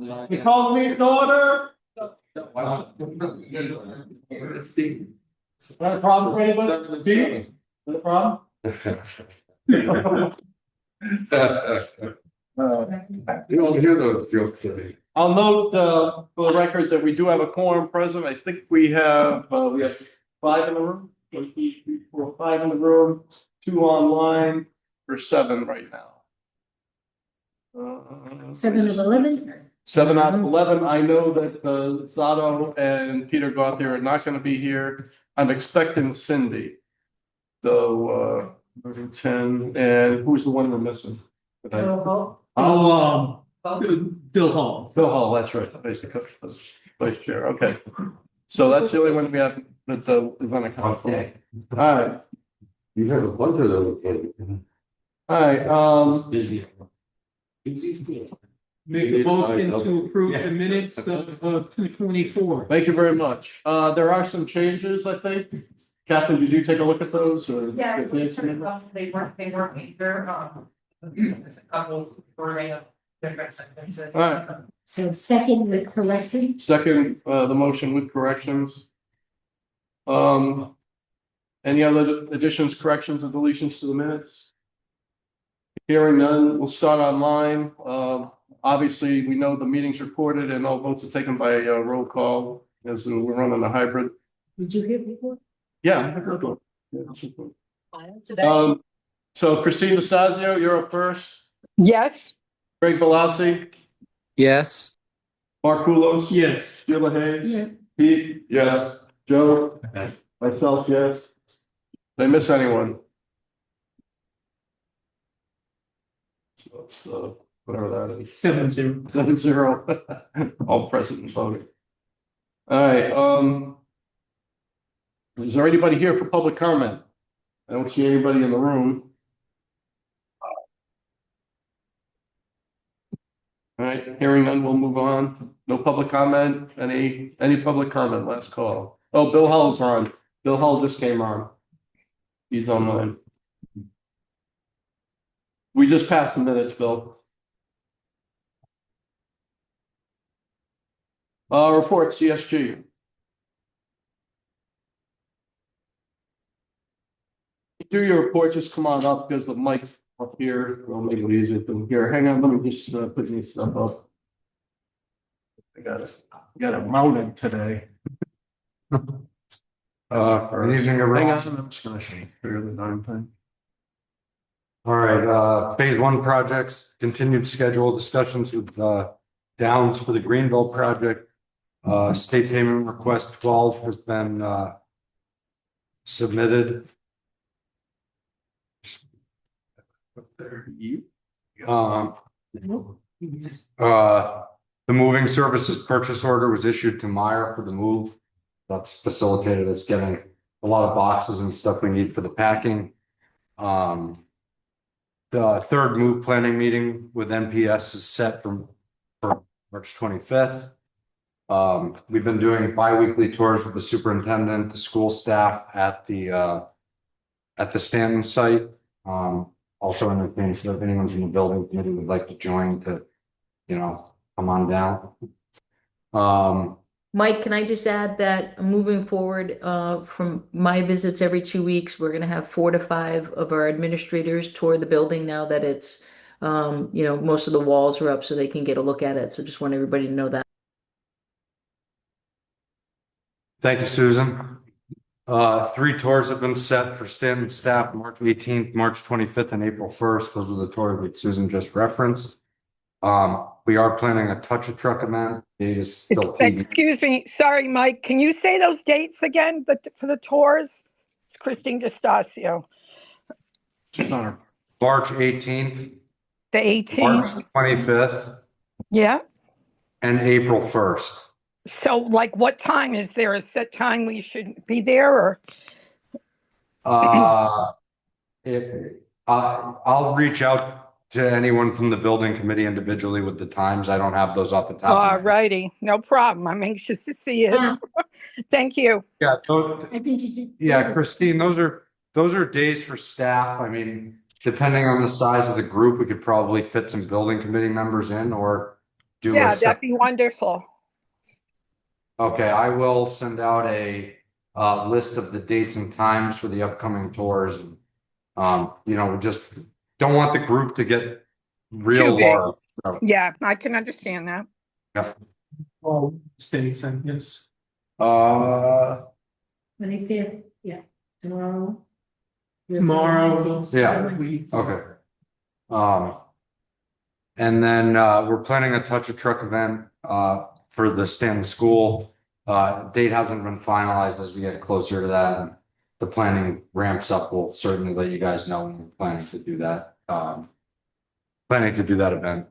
We call the meeting to order. Not a problem for anybody? Steve? Not a problem? You don't hear those jokes today. I'll note, for the record that we do have a quorum present. I think we have 5 in the room. 1, 2, 3, 4, 5 in the room, 2 online, for 7 right now. 7 of 11? 7 out of 11. I know that Zato and Peter Gauthier are not going to be here. I'm expecting Cindy. So 10, and who's the one we're missing? Bill Hall. Bill Hall, that's right. Vice Chair. Okay. So that's the only one we have that is on account for. All right. You have a bunch of those. All right. Busy. Make a motion to approve the minutes of 2/24. Thank you very much. There are some changes, I think. Catherine, did you take a look at those? Or Yeah, they weren't either. There's a couple wording of different sentences. All right. So second with correction. Second, the motion with corrections. Any other additions, corrections, or deletions to the minutes? Hearing none, we'll start online. Obviously, we know the meeting's recorded and all votes are taken by roll call as we're running a hybrid. Did you hear before? Yeah. I heard one. Yeah, that's good. Today. So Christine Nastasio, you're up first. Yes. Greg Velassi, Yes. Mark Kulos. Yes. Sheila Hayes. Yes. Pete. Yes. Joe. Myself, yes. Did I miss anyone? So it's whatever that is. 7-0. 7-0. All present and voting. All right. Is there anybody here for public comment? I don't see anybody in the room. All right, hearing none, we'll move on. No public comment. Any public comment? Last call. Oh, Bill Hull's on. Bill Hull just came on. He's online. We just passed the minutes, Bill. Report CSG. Do your report, just come on up because the mic up here will make it easier to hear. Hang on, let me just put this stuff up. I got it mounted today. Using a Hang on, I'm just gonna share the darn thing. All right, phase 1 projects, continued schedule discussions with Downs for the Greenville project. State payment request 12 has been submitted. The moving services purchase order was issued to Meyer for the move. That's facilitated us getting a lot of boxes and stuff we need for the packing. The third move planning meeting with NPS is set for March 25th. We've been doing bi-weekly tours with the superintendent, the school staff at the Stanton site. Also entertained, so if anyone's in the building committee would like to join to, come on down. Mike, can I just add that moving forward, from my visits every 2 weeks, we're going to have 4 to 5 of our administrators tour the building now that it's, most of the walls are up so they can get a look at it. So just want everybody to know that. Thank you, Susan. 3 tours have been set for Stanton staff, March 18th, March 25th, and April 1st. Those are the tours that Susan just referenced. We are planning a touch-a-truck event. Date is still TBD. Excuse me. Sorry, Mike. Can you say those dates again for the tours? It's Christine D'Estasio. She's on her. March 18th, The 18th. March 25th, Yeah. and April 1st. So, like, what time is there? A set time we should be there, or? I'll reach out to anyone from the building committee individually with the times. I don't have those off the top. All righty, no problem. I'm anxious to see it. Thank you. Yeah, I think you did. yeah, Christine, those are days for staff. I mean, depending on the size of the group, we could probably fit some building committee members in, or do a Yeah, sep- that'd be wonderful. Okay, I will send out a list of the dates and times for the upcoming tours. And you know, we just don't want the group to get real Too big. large. So, Yeah, I can understand that. yeah. All states, I guess. 25th, yeah, tomorrow. Tomorrow. Yeah. We- Okay. And then we're planning a Touch a Truck event for the Stanton School. Date hasn't been finalized. As we get closer to that and the planning ramps up, we'll certainly let you guys know when we're planning to do that. Planning to do that event.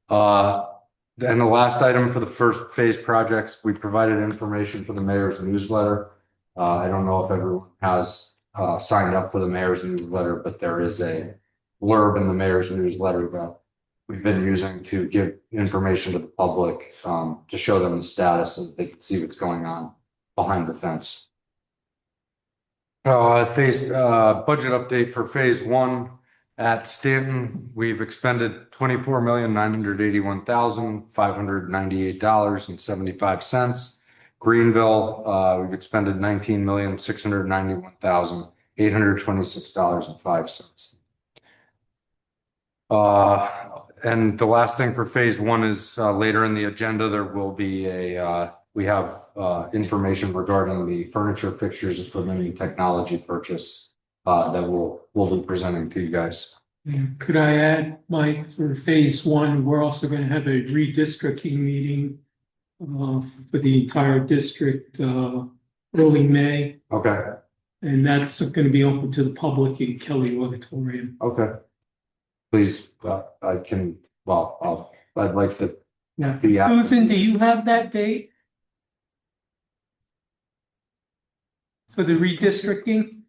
And the last item for the first phase projects, we provided information for the mayor's newsletter. I don't know if everyone has signed up for the mayor's newsletter, but there is a blurb in the mayor's newsletter that we've been using to give information to the public, to show them the status so that they can see what's going on behind the fence. Budget update for phase one at Stanton. We've expended $24,981,598.75. Greenville, we've expended $19,691,826.05. And the last thing for phase one is later in the agenda, there will be we have information regarding the furniture, fixtures, equipment, and technology purchase that we'll be presenting to you guys. Could I add, Mike, for phase one, we're also going to have a redistricting meeting for the entire district early May, Okay, and that's going to be open to the public in Kelly Auditorium. okay. Please, I'd like to, Yeah. Yeah. Susan, do you have that date? For the redistricting?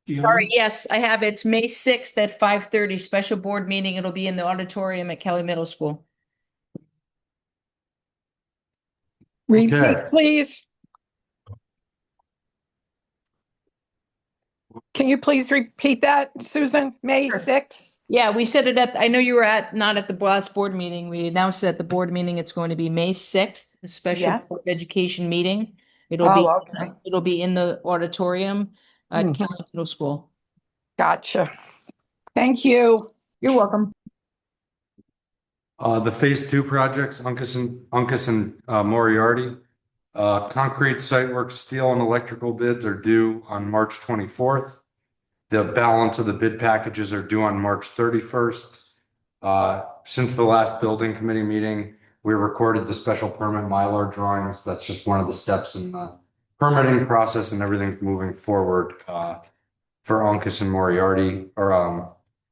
Sorry, yes, I have. It's May 6th at 5:30, special board meeting. It'll be in the auditorium at Kelly Middle School. Repeat, Okay. please. Can you please repeat that, Susan? May Sure. 6th? Yeah, we said it I know you were not at the last board meeting. We announced it at the board meeting. It's going to be May 6th, a special Yeah. Board of education meeting. Oh, okay. It'll be in the auditorium at Hmm. Kelly Middle School. Gotcha. Thank you. You're welcome. the phase two projects, Uncas and Moriarty. Concrete site work, steel and electrical bids are due on March 24th. The balance of the bid packages are due on March 31st. Since the last building committee meeting, we recorded the special permit Mylar drawings. That's just one of the steps in the permitting process, and everything's moving forward for Uncas and Moriarty.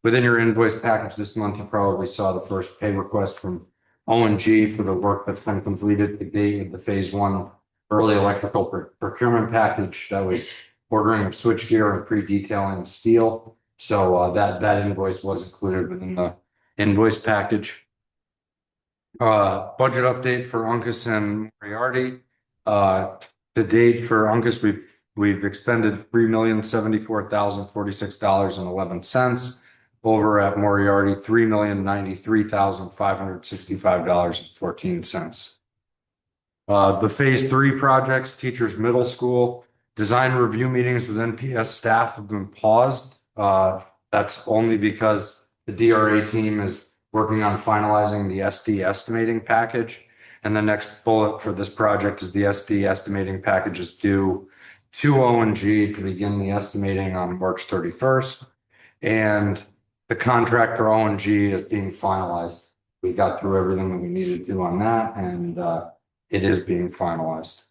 Within your invoice package this month, you probably saw the first pay request from O&G for the work that's been completed to date with the phase one early electrical procurement package. That was ordering of switchgear and pre-detailing steel. So that invoice was included within the invoice package. Budget update for Uncas and Moriarty. To date for Uncas, we've expended $3,074,046.11. Over at Moriarty, $3,093,565.14. The phase three projects, teachers middle school, design review meetings with NPS staff have been paused. That's only because the DRA team is working on finalizing the SD estimating package. And the next bullet for this project is the SD estimating package is due to O&G to begin the estimating on March 31st. And the contract for O&G is being finalized. We got through everything that we needed to do on that, and it is being finalized.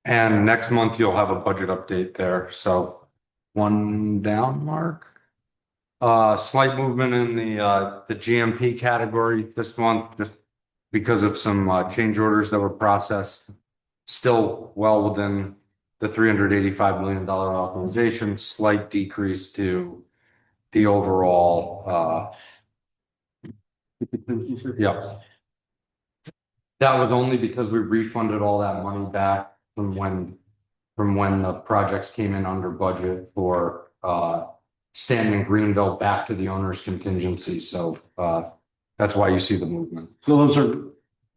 And next month you'll have a budget update there. So one down, Mark. Slight movement in the GMP category this month, just because of some change orders that were processed. Still well within the $385 million authorization, slight decrease to the overall. Yeah. That was only because we refunded all that money back from when the projects came in under budget for Stanton Greenville back to the owner's contingency. So that's why you see the movement. So those are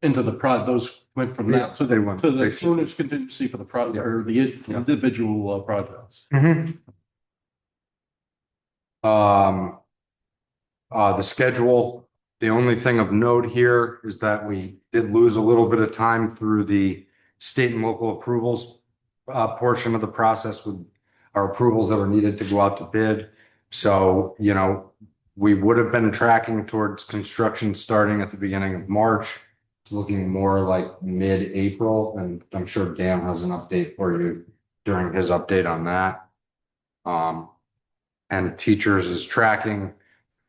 into the those went from that So they went. to the owner's contingency for the or the individual projects. The schedule, the only thing of note here is that we did lose a little bit of time through the state and local approvals portion of the process with our approvals that were needed to go out to bid. So, you know, we would have been tracking towards construction starting at the beginning of March. It's looking more like mid-April, and I'm sure Dan has an update for you during his update on that. And teachers is tracking.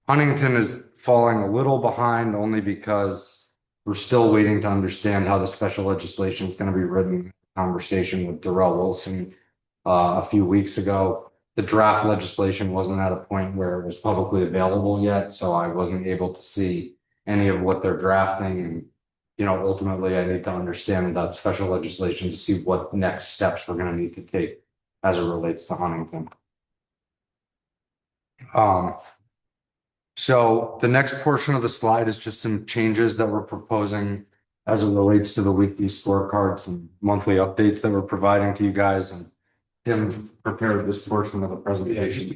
Huntington is falling a little behind only because we're still waiting to understand how the special legislation is going to be written. Conversation with Darrell Wilson a few weeks ago. The draft legislation wasn't at a point where it was publicly available yet, so I wasn't able to see any of what they're drafting. And, you know, ultimately I need to understand that special legislation to see what next steps we're going to need to take as it relates to Huntington. So the next portion of the slide is just some changes that we're proposing as it relates to the weekly scorecards and monthly updates that we're providing to you guys. And Tim prepared this portion of the presentation.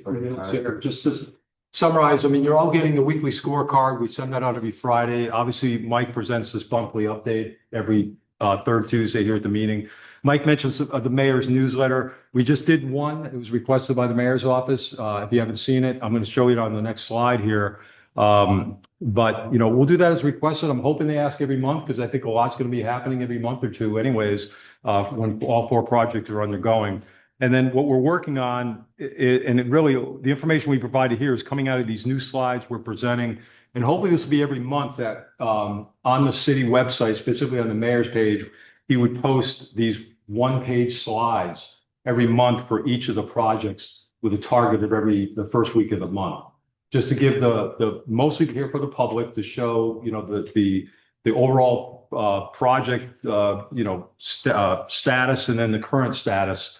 Just to summarize, I mean, you're all getting the weekly scorecard. We send that out every Friday. Obviously, Mike presents this monthly update every third Tuesday here at the meeting. Mike mentioned the mayor's newsletter. We just did one. It was requested by the mayor's office. If you haven't seen it, I'm going to show you it on the next slide here. But, you know, we'll do that as requested. I'm hoping they ask every month because I think a lot's going to be happening every month or two anyways, when all 4 projects are undergoing. And then what we're working on, and it really, the information we provided here is coming out of these new slides we're presenting. And hopefully this will be every month that on the city website, specifically on the mayor's page, he would post these one-page slides every month for each of the projects with a target of the first week of the month. Just to give the mostly here for the public to show, you know, the overall project, you know, status and then the current status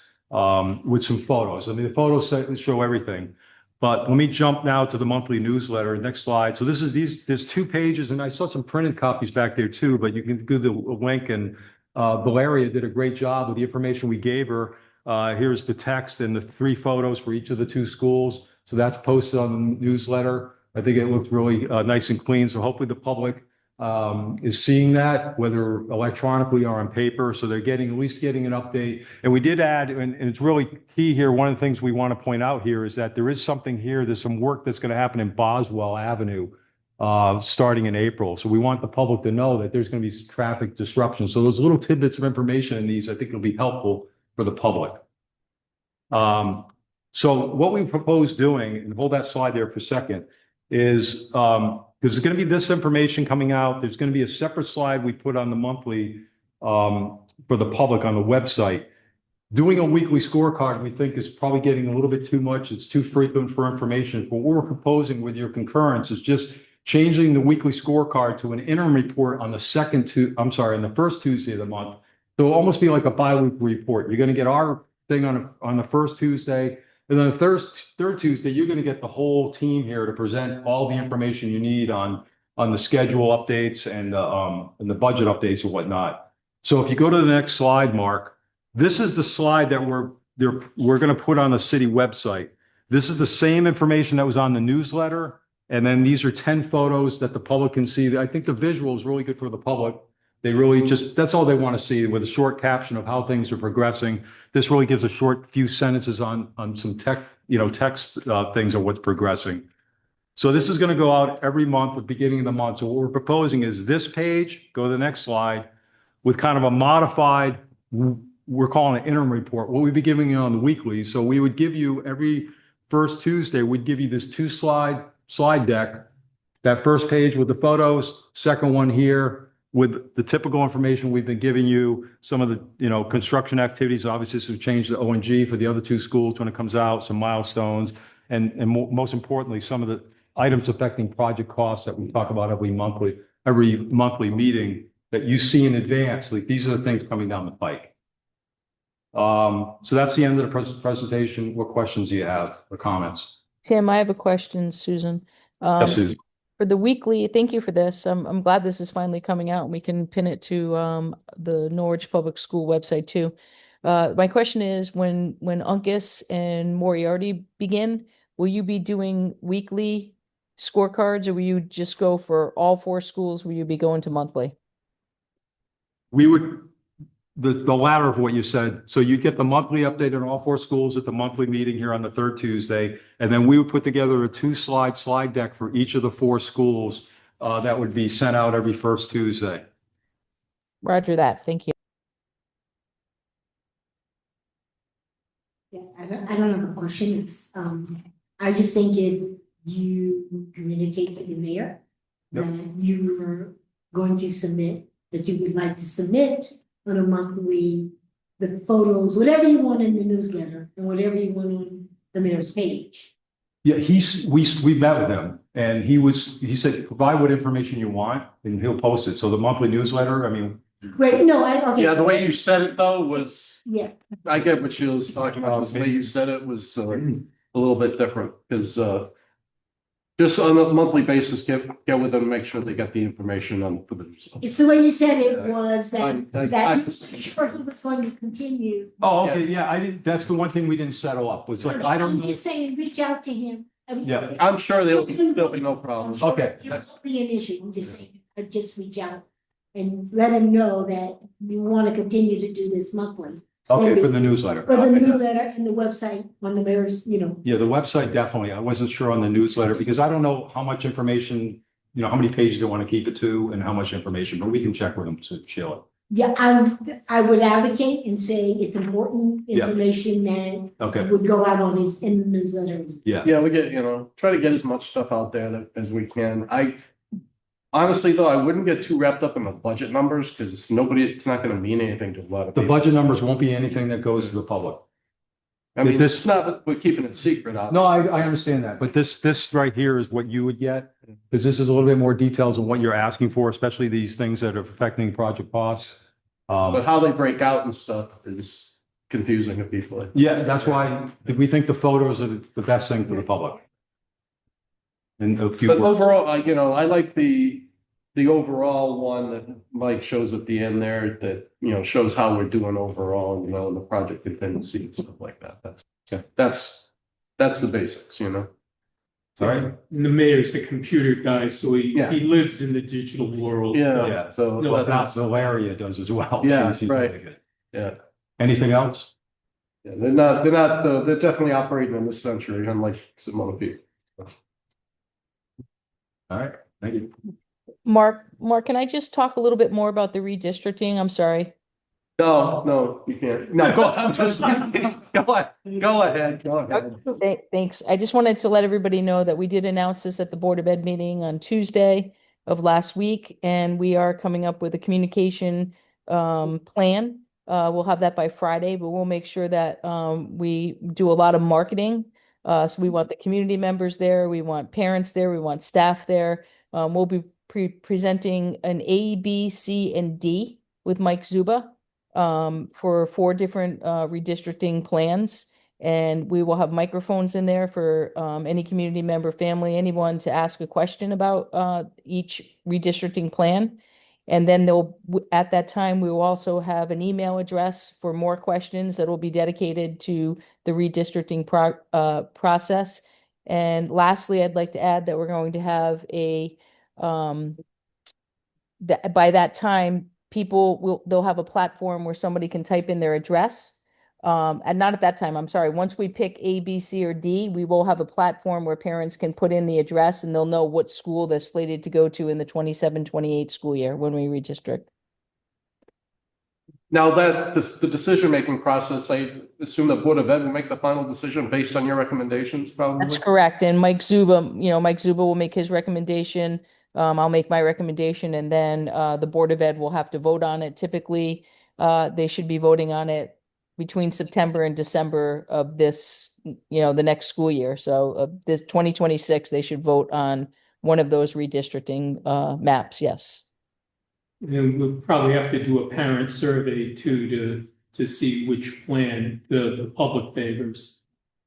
with some photos. I mean, the photos show everything. But let me jump now to the monthly newsletter. Next slide. So this is there's 2 pages, and I saw some printed copies back there too. But you can do the link, and Valeria did a great job with the information we gave her. Here's the text and the 3 photos for each of the 2 schools. So that's posted on the newsletter. I think it looks really nice and clean. So hopefully the public is seeing that, whether electronically or on paper. So they're at least getting an update. And we did add, and it's really key here. One of the things we want to point out here is that there is something here. There's some work that's going to happen in Boswell Avenue starting in April. So we want the public to know that there's going to be traffic disruption. So those little tidbits of information in these, I think, will be helpful for the public. So what we propose doing, and hold that slide there for a second, is because there's going to be this information coming out. There's going to be a separate slide we put on the monthly for the public on the website. Doing a weekly scorecard, we think, is probably getting a little bit too much. It's too frequent for information. But what we're proposing with your concurrence is just changing the weekly scorecard to an interim report on the first Tuesday of the month. So it'll almost be like a bi-weekly report. You're going to get our thing on the first Tuesday. And then the third Tuesday, you're going to get the whole team here to present all the information you need on the schedule updates and the budget updates and whatnot. So if you go to the next slide, Mark, this is the slide that we're going to put on the city website. This is the same information that was on the newsletter. And then these are 10 photos that the public can see. I think the visual is really good for the public. They really that's all they want to see, with a short caption of how things are progressing. This really gives a short few sentences on some text things of what's progressing. So this is going to go out every month at the beginning of the month. So what we're proposing is this page, go to the next slide, with kind of a modified, we're calling it interim report. What we'd be giving you on the weekly. So we would give you every first Tuesday, we'd give you this 2-slide deck, that first page with the photos, second one here with the typical information we've been giving you, some of the, construction activities. Obviously, this will change the O&G for the other 2 schools when it comes out, some milestones, and most importantly, some of the items affecting project costs that we talk about every monthly meeting that you see in advance. Like, these are the things coming down the pike. So that's the end of the presentation. What questions do you have or comments? Tim, I have a question, Susan. Yes, Susan. For the weekly, thank you for this. I'm glad this is finally coming out and we can pin it to the Norwich Public School website too. My question is when Uncas and Moriarty begin, will you be doing weekly scorecards or will you just go for all 4 schools? Will you be going to monthly? We would, the latter of what you said, so you get the monthly update on all 4 schools at the monthly meeting here on the third Tuesday, and then we would put together a 2-slide deck for each of the 4 schools that would be sent out every first Tuesday. Roger that. Thank you. Yeah, I don't have a question. It's, I just think if you communicate to the mayor Yep. that you are going to submit, that you would like to submit on a monthly, the photos, whatever you want in the newsletter and whatever you want on the mayor's page. Yeah, we met with him and he said, provide what information you want and he'll post it. So the monthly newsletter, I mean, Wait, no, okay. Yeah, the way you said it though was, Yeah, I get what she was talking about. The way you said it was a little bit different because just on a monthly basis, get with them, make sure they get the information on for themselves. it's the way you said it was that, I- that sure he was going to continue. oh, okay, yeah, I didn't, that's the one thing we didn't settle up was like, I don't I'm know. just saying, reach out to him. Yeah. I'm sure there'll be no problems. Okay. It won't be an issue, I'm just saying, just reach out and let him know that you want to continue to do this monthly. Send Okay, it for the newsletter. For the newsletter and the website on the mayor's, Yeah, the website definitely. I wasn't sure on the newsletter because I don't know how much information, how many pages they want to keep it to and how much information, but we can check with them to Sheila. yeah, I would advocate and say it's important Yeah. information that Okay, would go out on his, in the newsletter. yeah. Yeah, we get, try to get as much stuff out there as we can. Honestly, though, I wouldn't get too wrapped up in the budget numbers because it's not gonna mean anything to a lot of The people. budget numbers won't be anything that goes to the public. I mean, this- it's not, we're keeping it secret. No, I understand that, but this right here is what you would get. Because this is a little bit more details on what you're asking for, especially these things that are affecting project costs. But how they break out and stuff is confusing to people. Yeah, that's why we think the photos are the best thing for the public. And a few. But overall, I like the overall one that Mike shows at the end there that, shows how we're doing overall, and the project contingency and stuff like that. That's the basics, All right. And the mayor's the computer guy, so Yeah. he lives in the digital world. Yeah, so. No, that's- Valeria does as well. Yeah, She's right. really good. Yeah, Anything else? yeah, they're definitely operating in this century, unlike some other people. All right, thank you. Mark, can I just talk a little bit more about the redistricting? I'm sorry. No, you can't. No, go, I'm just, go ahead. Thanks. I just wanted to let everybody know that we did announce this at the Board of Ed meeting on Tuesday of last week, and we are coming up with a communication plan. We'll have that by Friday, but we'll make sure that we do a lot of marketing. So we want the community members there, we want parents there, we want staff there. We'll be presenting an A, B, C, and D with Mike Zuba for 4 different redistricting plans. And we will have microphones in there for any community member, family, anyone to ask a question about each redistricting plan. And then at that time, we will also have an email address for more questions that will be dedicated to the redistricting process. And lastly, I'd like to add that we're going to have by that time, they'll have a platform where somebody can type in their address. And not at that time, I'm sorry. Once we pick A, B, C, or D, we will have a platform where parents can put in the address and they'll know what school they're slated to go to in the 27-28 school year when we redistrict. Now the decision-making process, I assume the Board of Ed will make the final decision based on your recommendations, probably? That's correct. And Mike Zuba will make his recommendation. I'll make my recommendation, and then the Board of Ed will have to vote on it. Typically, they should be voting on it between September and December of this, the next school year. So this 2026, they should vote on one of those redistricting maps. Yes. And we'll probably have to do a parent survey too, to see which plan the public favors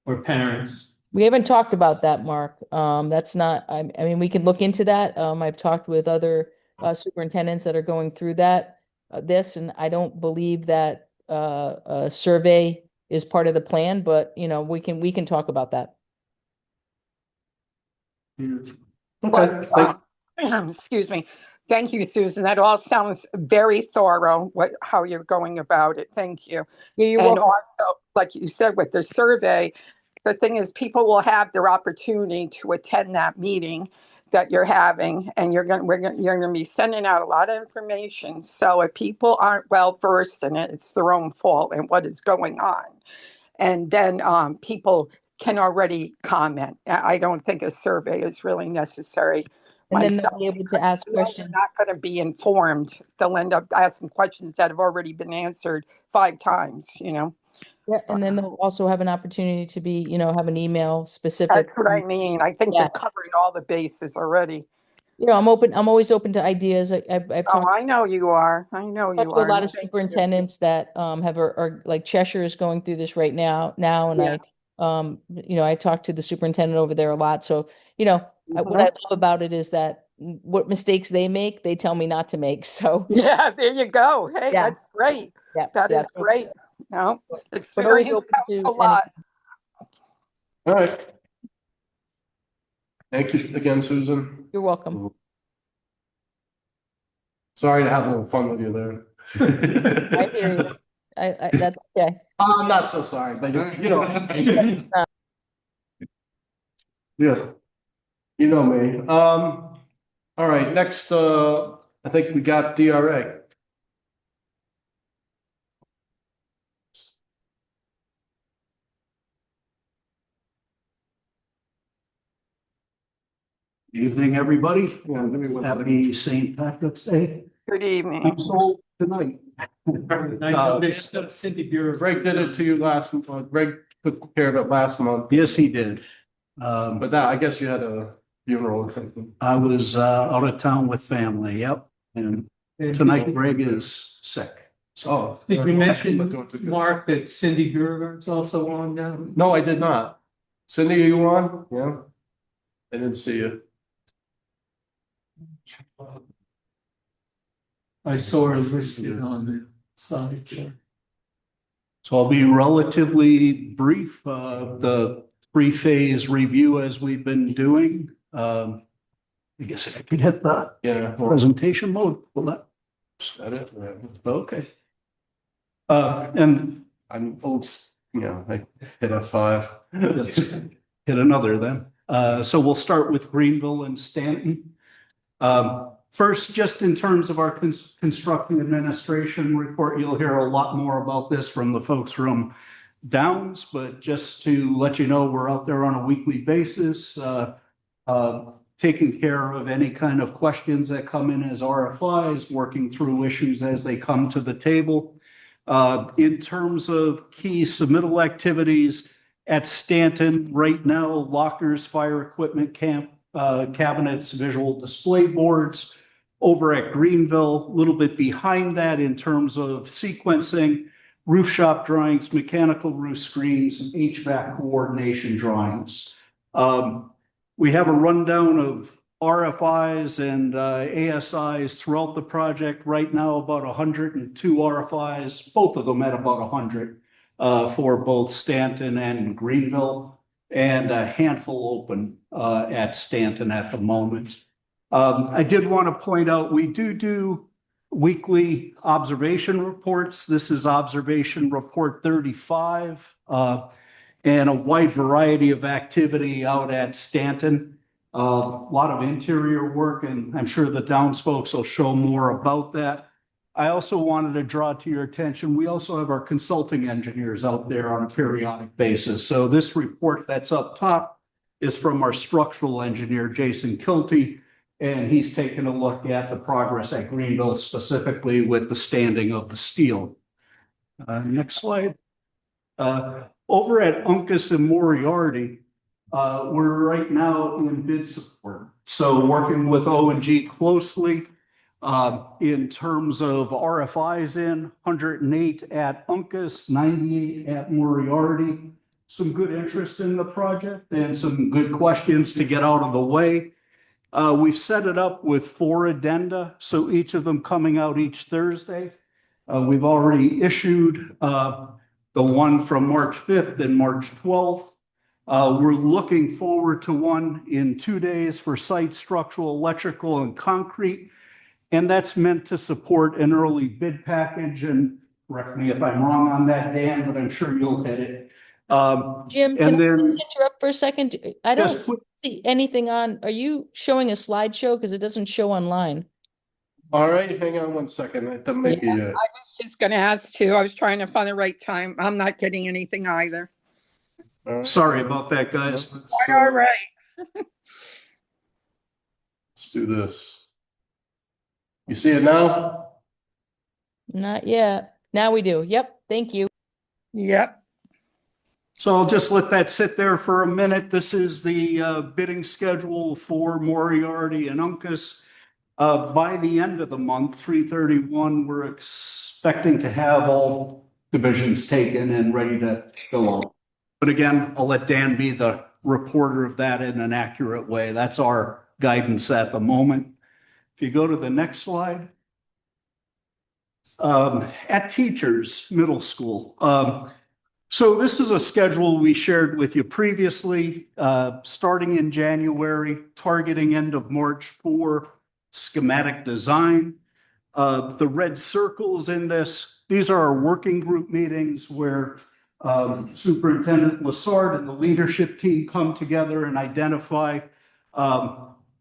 or parents. We haven't talked about that, Mark. That's not, I mean, we can look into that. I've talked with other superintendents that are going through that, this, and I don't believe that a survey is part of the plan, but you know, we can talk about that. Okay, Excuse me. Thank you, Susan. That all sounds very thorough, how you're going about it. Thank you. Yeah, you're And welcome. also, like you said, with the survey, the thing is, people will have their opportunity to attend that meeting that you're having, and you're gonna be sending out a lot of information. So if people aren't well versed in it, it's their own fault and what is going on. And then people can already comment. I don't think a survey is really necessary. And then Myself, they'll be able to ask they're questions. not going to be informed. They'll end up asking questions that have already been answered 5 times, you know. Yeah, and then they'll also have an opportunity to be, you know, have an email specific. That's what I mean. I think Yeah. you're covering all the bases already. You know, I'm always open to ideas. I've Oh, talked I know you are. I know you to a are. lot of Thank you. superintendents that are like Cheshire is going through this right now, and Yeah. you know, I talk to the superintendent over there a lot. So, you know, what I love about it is that what mistakes they make, they tell me not to make. So, Yeah, there you go. Hey, yeah, that's great. yeah, That yeah. is great. No, But always experience open counts to a lot. all right. Thank you again, Susan. You're welcome. Sorry to have a little fun with you there. I hear you. That's okay. I'm not so sorry, but you know. Yeah, you know me. All right, next, I think we got DRA. Evening, everybody. Yeah, give me one second. Happy St. Patrick's Day. Good evening. I'm sold tonight. I noticed Cindy Bureau. Greg did it to you last month. Greg took care of it last month. Yes, he did. But that, I guess you had a funeral or something. I was out of town with family, yep. And tonight Greg is sick. Oh. Did you mention, Mark, that Cindy Bureau is also on now? No, I did not. Cindy, are you on? Yeah. I didn't see you. I saw her listed on the side there. So I'll be relatively brief. The 3-phase review as we've been doing. I guess if I could hit the Yeah. presentation mode, will that? Is that it? Yeah. Okay. And I'm old, you know, I hit F5. let's hit another then. So we'll start with Greenville and Stanton. First, just in terms of our construction administration report, you'll hear a lot more about this from the folks from Downs, but just to let you know, we're out there on a weekly basis, taking care of any kind of questions that come in as RFIs, working through issues as they come to the table. In terms of key submittal activities at Stanton, right now, lockers, fire equipment camp, cabinets, visual display boards. Over at Greenville, a little bit behind that in terms of sequencing, roof shop drawings, mechanical roof screens, and HVAC coordination drawings. We have a rundown of RFIs and ASIs throughout the project. Right now, about 102 RFIs, both of them at about 100 for both Stanton and Greenville, and a handful open at Stanton at the moment. I did want to point out, we do weekly observation reports. This is observation report 35, and a wide variety of activity out at Stanton. A lot of interior work, and I'm sure the Downs folks will show more about that. I also wanted to draw to your attention, we also have our consulting engineers out there on a periodic basis. So this report that's up top is from our structural engineer, Jason Kilty, and he's taken a look at the progress at Greenville, specifically with the standing of the steel. Next slide. Over at Uncas and Moriarty, we're right now in bid support. So working with O&G closely in terms of RFIs in, 108 at Uncas, 98 at Moriarty. some good interest in the project and some good questions to get out of the way. We've set it up with 4 addenda, so each of them coming out each Thursday. We've already issued the one from March 5th and March 12th. We're looking forward to one in 2 days for site structural, electrical, and concrete. And that's meant to support an early bid package. And correct me if I'm wrong on that, Dan, but I'm sure you'll hit it. Jim, and can I then- just interrupt for a second? I Yes, don't please. see anything on, are you showing a slideshow? Because it doesn't show online. All right, hang on one second. That may be I was just gonna ask too. I was trying to find the right time. I'm not getting anything either. all right. Sorry about that, guys. All right. Let's do this. You see it now? Not yet. Now we do. Yep, thank you. Yep. So I'll just let that sit there for a minute. This is the bidding schedule for Moriarty and Uncas. By the end of the month, 3/31, we're expecting to have all divisions taken and ready to go out. But again, I'll let Dan be the reporter of that in an accurate way. That's our guidance at the moment. If you go to the next slide. At Teachers Middle School. So this is a schedule we shared with you previously, starting in January, targeting end of March for schematic design. The red circles in this, these are our working group meetings where Superintendent Lassard and the leadership team come together and identify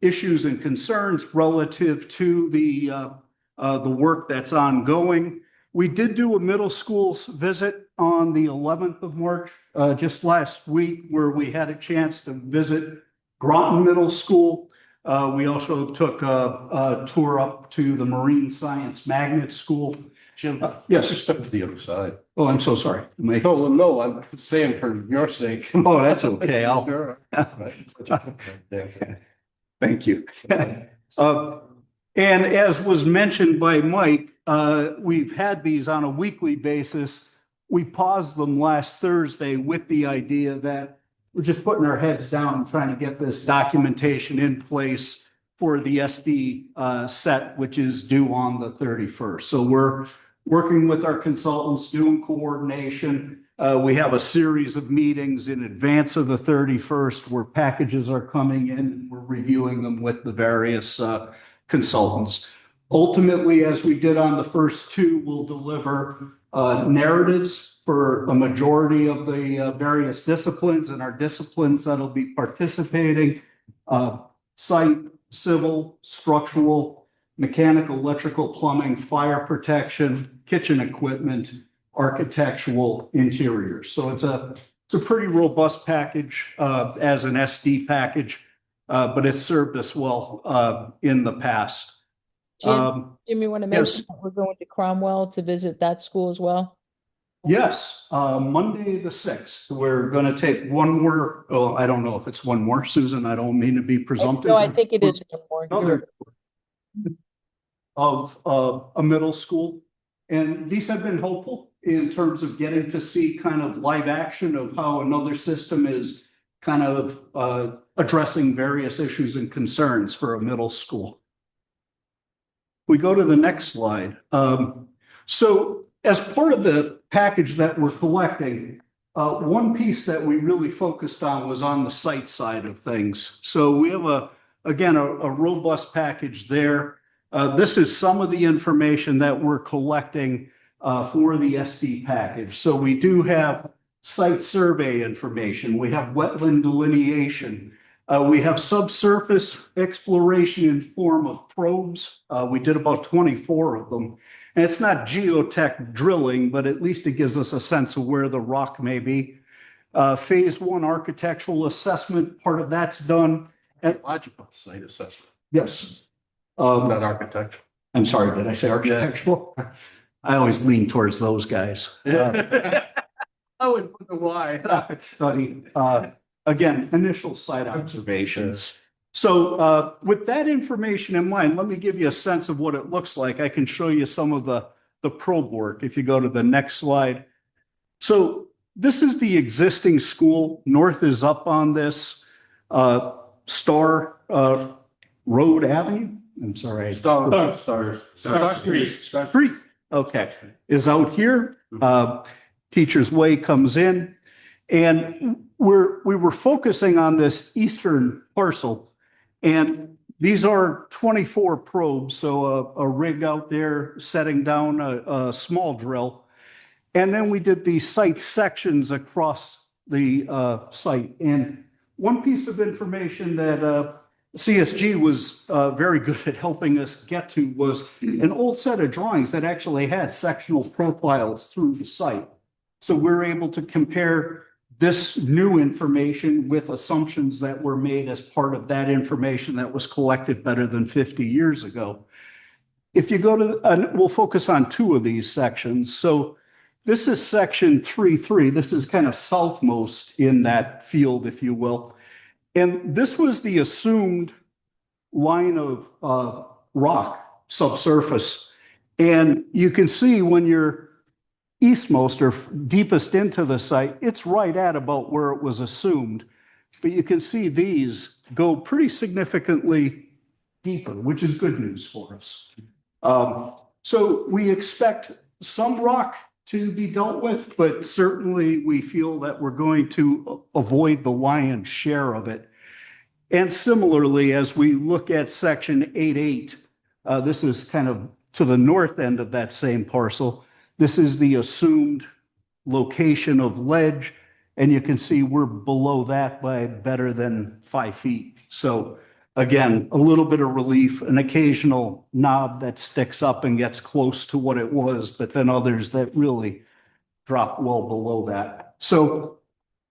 issues and concerns relative to the work that's ongoing. We did do a middle school visit on the 11th of March, just last week, where we had a chance to visit Groton Middle School. We also took a tour up to the Marine Science Magnet School. Jim, yes. just step to the other side. Oh, I'm so sorry. No, I'm saying for your sake. Oh, that's okay. I'll. Sure. Thank you. And as was mentioned by Mike, we've had these on a weekly basis. We paused them last Thursday with the idea that we're just putting our heads down and trying to get this documentation in place for the SD set, which is due on the 31st. So we're working with our consultants, doing coordination. We have a series of meetings in advance of the 31st where packages are coming in and we're reviewing them with the various consultants. Ultimately, as we did on the first 2, we'll deliver narratives for a majority of the various disciplines, and our disciplines that'll be participating, site, civil, structural, mechanical, electrical, plumbing, fire protection, kitchen equipment, architectural, interiors. So it's a pretty robust package as an SD package, but it's served us well in the past. Jim, you want to mention yes. that we're going to Cromwell to visit that school as well? Yes, Monday the 6th, we're going to take one more. Oh, I don't know if it's one more, Susan. I don't mean to be presumptive. No, I think it is one more. Another of a middle school. And these have been helpful in terms of getting to see kind of live action of how another system is kind of addressing various issues and concerns for a middle school. We go to the next slide. So as part of the package that we're collecting, one piece that we really focused on was on the site side of things. So we have again, a robust package there. This is some of the information that we're collecting for the SD package. So we do have site survey information. We have wetland delineation. We have subsurface exploration in form of probes. We did about 24 of them. And it's not geotech drilling, but at least it gives us a sense of where the rock may be. Phase 1 architectural assessment, part of that's done. Logical site assessment, Yes. not architecture. I'm sorry, did I say architectural? I always lean towards those guys. I would wonder why. Traffic study, again, initial site observations. So with that information in mind, let me give you a sense of what it looks like. I can show you some of the probe work if you go to the next slide. So this is the existing school. North is up on this, Star, Road Avenue. I'm sorry. Star Street. Street, okay, is out here. Teacher's Way comes in. And we were focusing on this eastern parcel. And these are 24 probes, so a rig out there setting down a small drill. And then we did these site sections across the site. And one piece of information that CSG was very good at helping us get to was an old set of drawings that actually had sectional profiles through the site. So we're able to compare this new information with assumptions that were made as part of that information that was collected better than 50 years ago. If you go to, we'll focus on two of these sections. So this is section 3.3. This is kind of southmost in that field, if you will. And this was the assumed line of rock subsurface. And you can see when you're eastmost or deepest into the site, it's right at about where it was assumed. But you can see these go pretty significantly deeper, which is good news for us. So we expect some rock to be dealt with, but certainly we feel that we're going to avoid the lion's share of it. And similarly, as we look at section 8.8, this is kind of to the north end of that same parcel. This is the assumed location of ledge, and you can see we're below that by better than 5 feet. So again, a little bit of relief, an occasional knob that sticks up and gets close to what it was, but then others that really drop well below that. So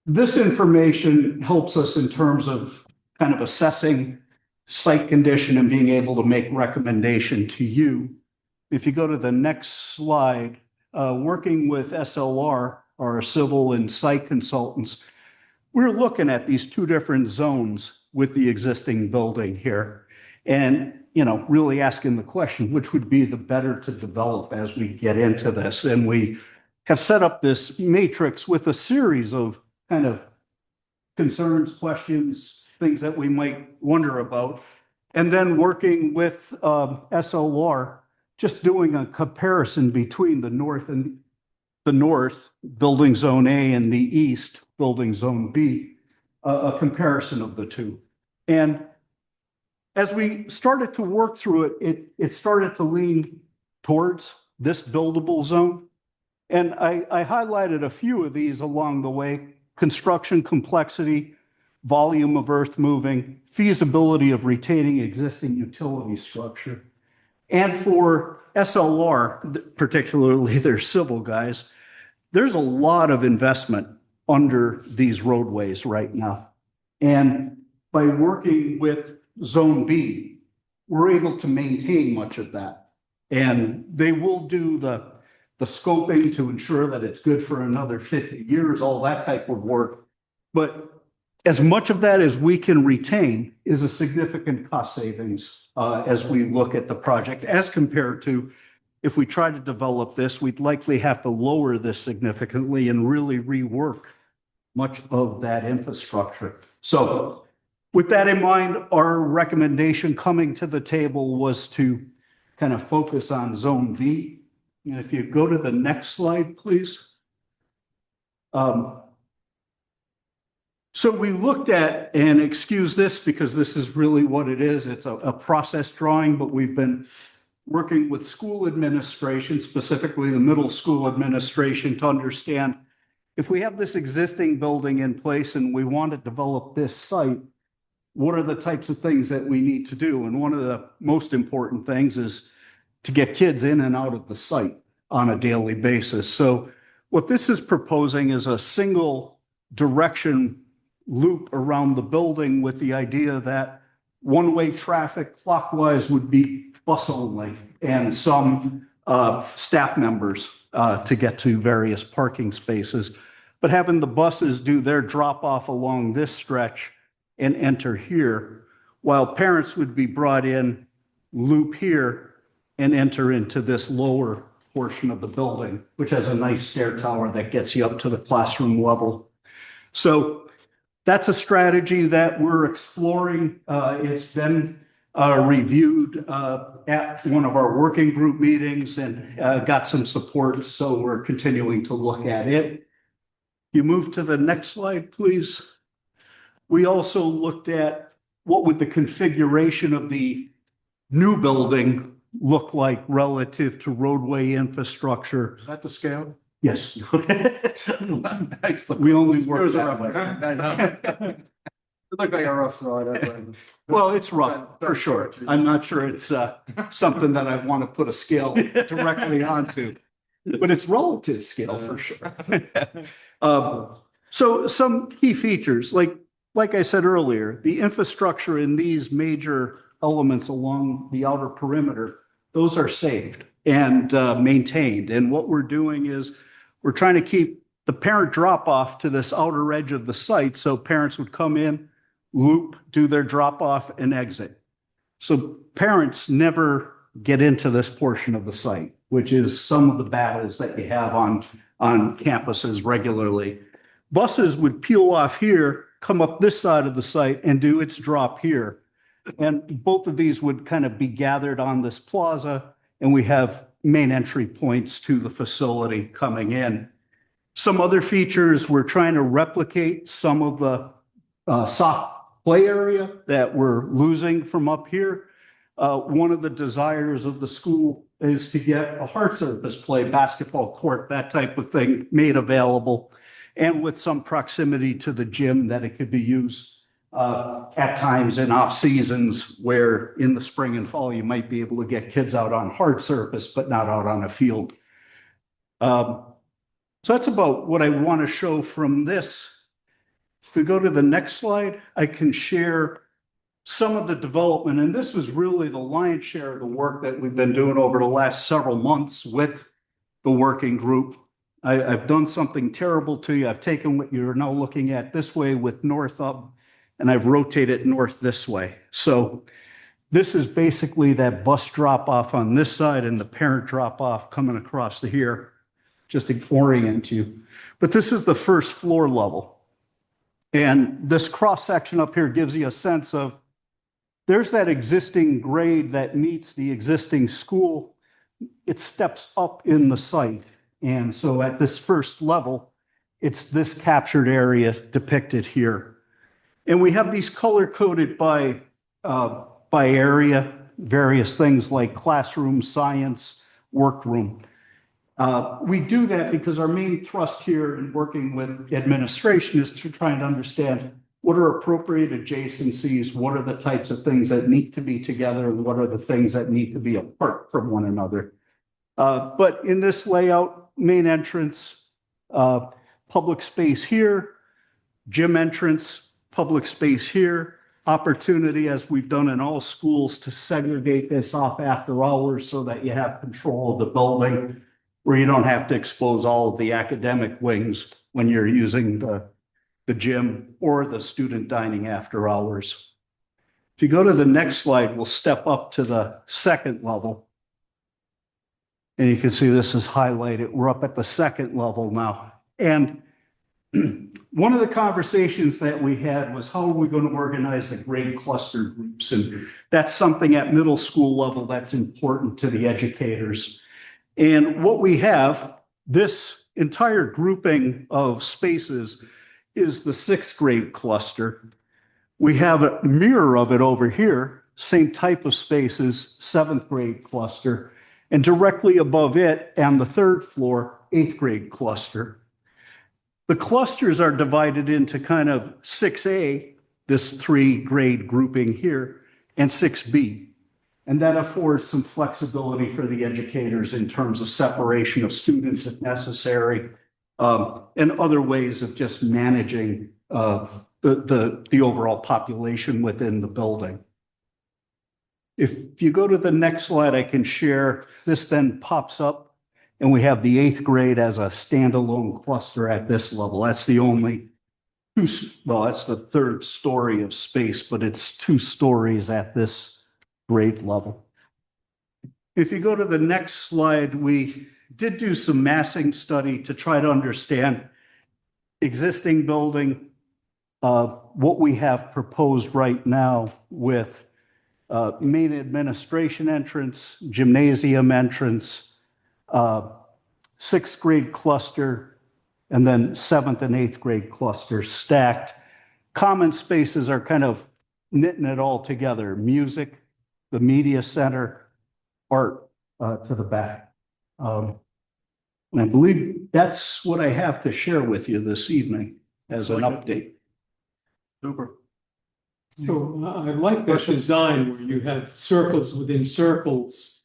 this information helps us in terms of kind of assessing site condition and being able to make recommendation to you. If you go to the next slide, working with SLR, our civil and site consultants, we're looking at these two different zones with the existing building here. And, you know, really asking the question, which would be the better to develop as we get into this? And we have set up this matrix with a series of kind of concerns, questions, things that we might wonder about. And then working with SLR, just doing a comparison between the north building zone A and the east building zone B, a comparison of the two. And as we started to work through it, it started to lean towards this buildable zone. And I highlighted a few of these along the way: construction complexity, volume of earth moving, feasibility of retaining existing utility structure. And for SLR, particularly their civil guys, there's a lot of investment under these roadways right now. And by working with Zone B, we're able to maintain much of that. And they will do the scoping to ensure that it's good for another 50 years, all that type of work. But as much of that as we can retain is a significant cost savings as we look at the project, as compared to if we try to develop this, we'd likely have to lower this significantly and really rework much of that infrastructure. So with that in mind, our recommendation coming to the table was to kind of focus on Zone B. And if you go to the next slide, please. So we looked at, and excuse this because this is really what it is, it's a process drawing, but we've been working with school administration, specifically the middle school administration, to understand if we have this existing building in place and we want to develop this site, what are the types of things that we need to do? And one of the most important things is to get kids in and out of the site on a daily basis. So what this is proposing is a single direction loop around the building with the idea that one-way traffic clockwise would be bus only and some staff members to get to various parking spaces. But having the buses do their drop off along this stretch and enter here, while parents would be brought in, loop here, and enter into this lower portion of the building, which has a nice stair tower that gets you up to the classroom level. So that's a strategy that we're exploring. It's been reviewed at one of our working group meetings and got some support. So we're continuing to look at it. You move to the next slide, please. We also looked at what would the configuration of the new building look like relative to roadway infrastructure. Is that the scale? Yes. Excellent. We only It work was a that rough way. one. I know. It looked like a rough drawing. That's why I was- Well, it's rough for sure. I'm not sure it's something that I want to put a scale directly onto, but it's relative scale for sure. So some key features, like I said earlier, the infrastructure in these major elements along the outer perimeter, those are saved and maintained. And what we're doing is we're trying to keep the parent drop off to this outer edge of the site. So parents would come in, loop, do their drop off and exit. So parents never get into this portion of the site, which is some of the battles that you have on campuses regularly. Buses would peel off here, come up this side of the site and do its drop here. And both of these would kind of be gathered on this plaza, and we have main entry points to the facility coming in. Some other features, we're trying to replicate some of the soft play area that we're losing from up here. One of the desires of the school is to get a hard surface play, basketball court, that type of thing made available, and with some proximity to the gym that it could be used at times in off seasons where in the spring and fall, you might be able to get kids out on hard surface, but not out on a field. So that's about what I want to show from this. If we go to the next slide, I can share some of the development. And this was really the lion's share of the work that we've been doing over the last several months with the working group. I've done something terrible to you. I've taken what you're now looking at this way with north up, and I've rotated north this way. So this is basically that bus drop off on this side and the parent drop off coming across to here, just to orient you. But this is the first floor level. And this cross section up here gives you a sense of there's that existing grade that meets the existing school. It steps up in the site. And so at this first level, it's this captured area depicted here. And we have these color coded by area, various things like classroom, science, workroom. We do that because our main thrust here in working with administration is to try and understand what are appropriate adjacencies, what are the types of things that need to be together, and what are the things that need to be apart from one another. But in this layout, main entrance, public space here, gym entrance, public space here, opportunity, as we've done in all schools, to segregate this off after hours so that you have control of the building, where you don't have to expose all of the academic wings when you're using the gym or the student dining after hours. If you go to the next slide, we'll step up to the second level. And you can see this is highlighted. We're up at the second level now. And one of the conversations that we had was how are we going to organize the grade cluster groups? And that's something at middle school level that's important to the educators. And what we have, this entire grouping of spaces is the sixth grade cluster. We have a mirror of it over here, same type of spaces, seventh grade cluster, and directly above it on the third floor, eighth grade cluster. The clusters are divided into kind of 6A, this 3-grade grouping here, and 6B. And that affords some flexibility for the educators in terms of separation of students if necessary, and other ways of just managing the overall population within the building. If you go to the next slide, I can share, this then pops up, and we have the eighth grade as a standalone cluster at this level. That's the only that's the third story of space, but it's 2 stories at this grade level. If you go to the next slide, we did do some massing study to try to understand existing building, what we have proposed right now with main administration entrance, gymnasium entrance, sixth grade cluster, and then seventh and eighth grade cluster stacked. Common spaces are kind of knitting it all together. Music, the media center, art to the back. And I believe that's what I have to share with you this evening as an update. Super. So I like that design where you have circles within circles.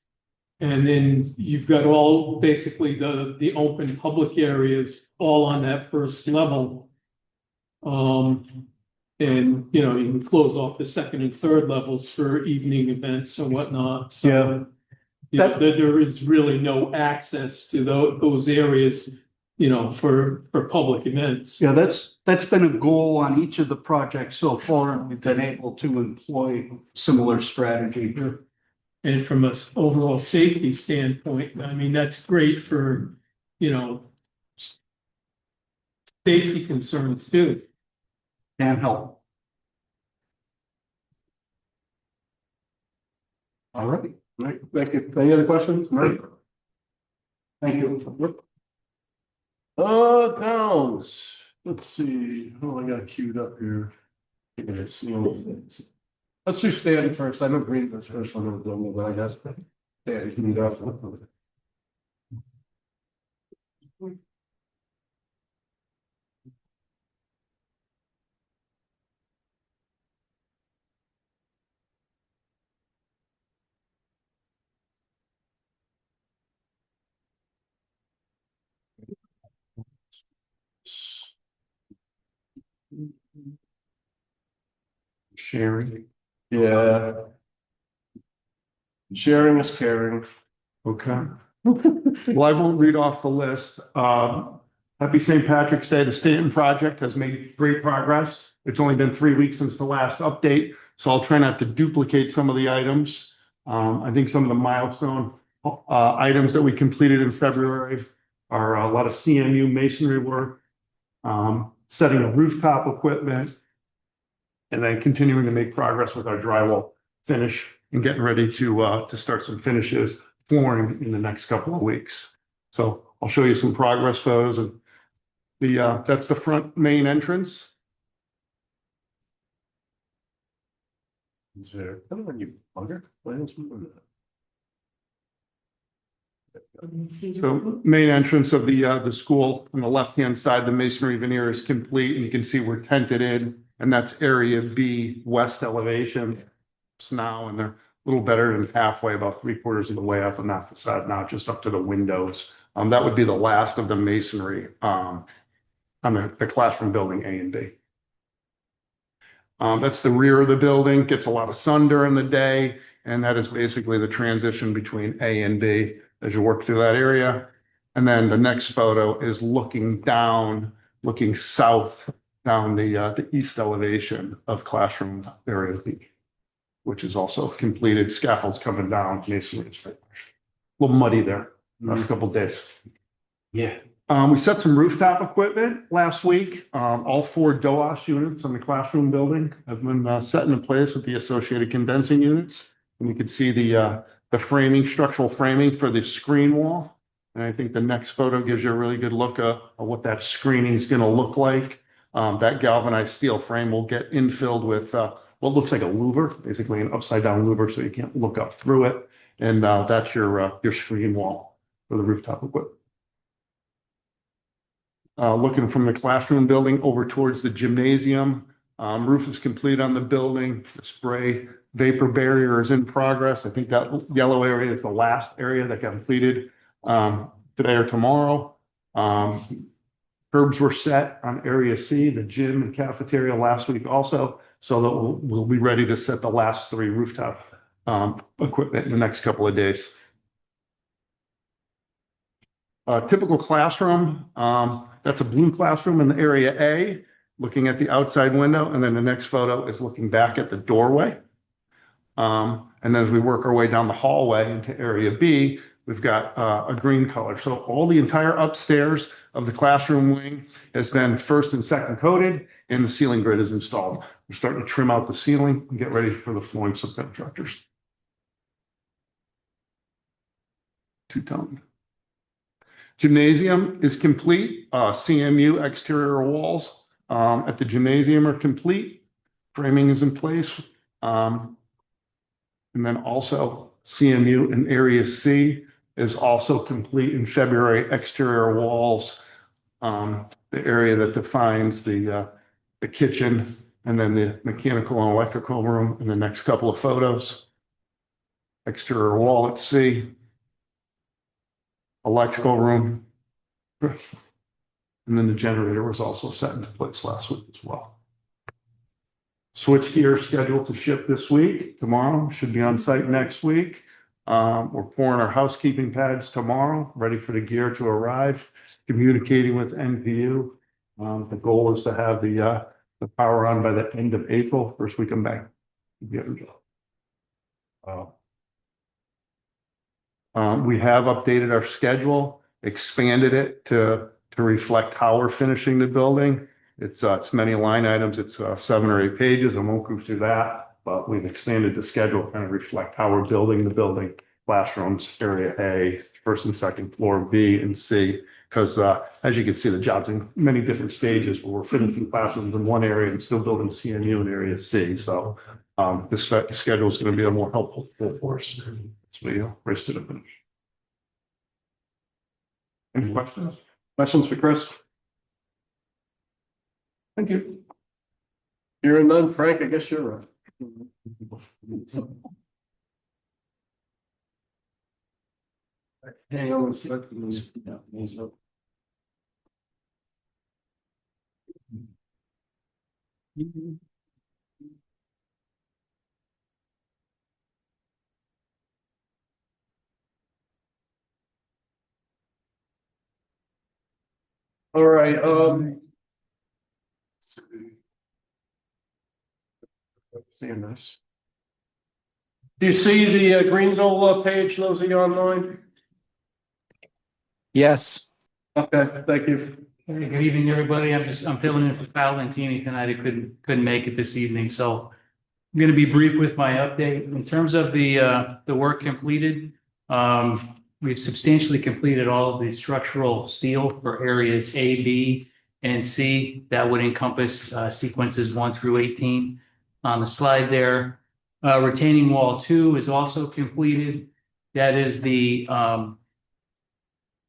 And then you've got all basically the open public areas all on that first level. And you know, you can close off the second and third levels for evening events and whatnot. So Yeah. you know, there is really no access to those areas, you know, for public events. Yeah, that's been a goal on each of the projects so far, and we've been able to employ similar strategy. And from a overall safety standpoint, I mean, that's great for, you know, safety concerns too. Can't help. All right, right, thank you. Any other questions? Right. Thank you. Towns, let's see, oh, I got queued up here. Yes, you know, let's do Stanton first. I know Greenville's first one, I'm doing, but I guess. Yeah, you can go. Sharing. Yeah. Sharing is caring. Okay. Well, I won't read off the list. Happy St. Patrick's Day. The Stanton project has made great progress. It's only been 3 weeks since the last update, so I'll try not to duplicate some of the items. I think some of the milestone items that we completed in February are a lot of CMU masonry work, setting of rooftop equipment, and then continuing to make progress with our drywall finish and getting ready to start some finishes, flooring in the next couple of weeks. So I'll show you some progress photos, and that's the front main entrance. Is there, I don't know when you bugger. Why don't you do that? So main entrance of the school on the left-hand side, the masonry veneer is complete, and you can see we're tented in, and that's area B west elevation. It's now, and they're a little better than halfway, about 3/4 of the way up on that facade now, just up to the windows. That would be the last of the masonry on the classroom building A and B. That's the rear of the building, gets a lot of sun during the day, and that is basically the transition between A and B as you work through that area. And then the next photo is looking down, looking south down the east elevation of classroom area B, which is also completed. Scaffolds coming down, masonry. A little muddy there last couple of days. Yeah. We set some rooftop equipment last week. All 4 DOAS units on the classroom building have been set into place with the associated condensing units. And you can see the framing, structural framing for the screen wall. And I think the next photo gives you a really good look of what that screening is going to look like. That galvanized steel frame will get infilled with what looks like a louver, basically an upside down louver, so you can't look up through it. And that's your screen wall for the rooftop equipment. Looking from the classroom building over towards the gymnasium, roof is complete on the building. The spray vapor barrier is in progress. I think that yellow area is the last area that got completed today or tomorrow. Curbs were set on area C, the gym and cafeteria last week also, so that we'll be ready to set the last 3 rooftop equipment in the next couple of days. Typical classroom, that's a blue classroom in the area A, looking at the outside window, and then the next photo is looking back at the doorway. And then as we work our way down the hallway into area B, we've got a green color. So all the entire upstairs of the classroom wing has been first and second coated, and the ceiling grid is installed. We're starting to trim out the ceiling and get ready for the flooring subcontractors. Two-tone. Gymnasium is complete. CMU exterior walls at the gymnasium are complete. Framing is in place. And then also CMU in Area C is also complete in February. Exterior walls, the area that defines the kitchen, and then the mechanical and electrical room in the next couple of photos. Exterior wall at C. Electrical room. And then the generator was also set into place last week as well. Switch gear scheduled to ship this week. Tomorrow should be on site next week. We're pouring our housekeeping pads tomorrow, ready for the gear to arrive, communicating with NPU. The goal is to have the power on by the end of April, first week I'm back. We have updated our schedule, expanded it to reflect how we're finishing the building. It's many line items. It's 7 or 8 pages. I won't go through that, but we've expanded the schedule to kind of reflect how we're building the building. Classrooms, area A, first and second floor, B and C. Because as you can see, the job's in many different stages where we're finishing classrooms in one area and still building CMU in area C. So this schedule is going to be a more helpful for us. So we race to the finish. Any questions? Questions for Chris? Thank you. Hearing none, Frank, I guess you're right. Hang on a second. All right, seeing this. Do you see the Greenville page, those of you online? Yes. Okay, thank you. Hey, good evening, everybody. I'm filling in for Kyle Lantini tonight. I couldn't make it this evening, so I'm going to be brief with my update. In terms of the work completed, we've substantially completed all of the structural steel for areas A, B, and C. That would encompass sequences 1 through 18 on the slide there. Retaining wall 2 is also completed. That is the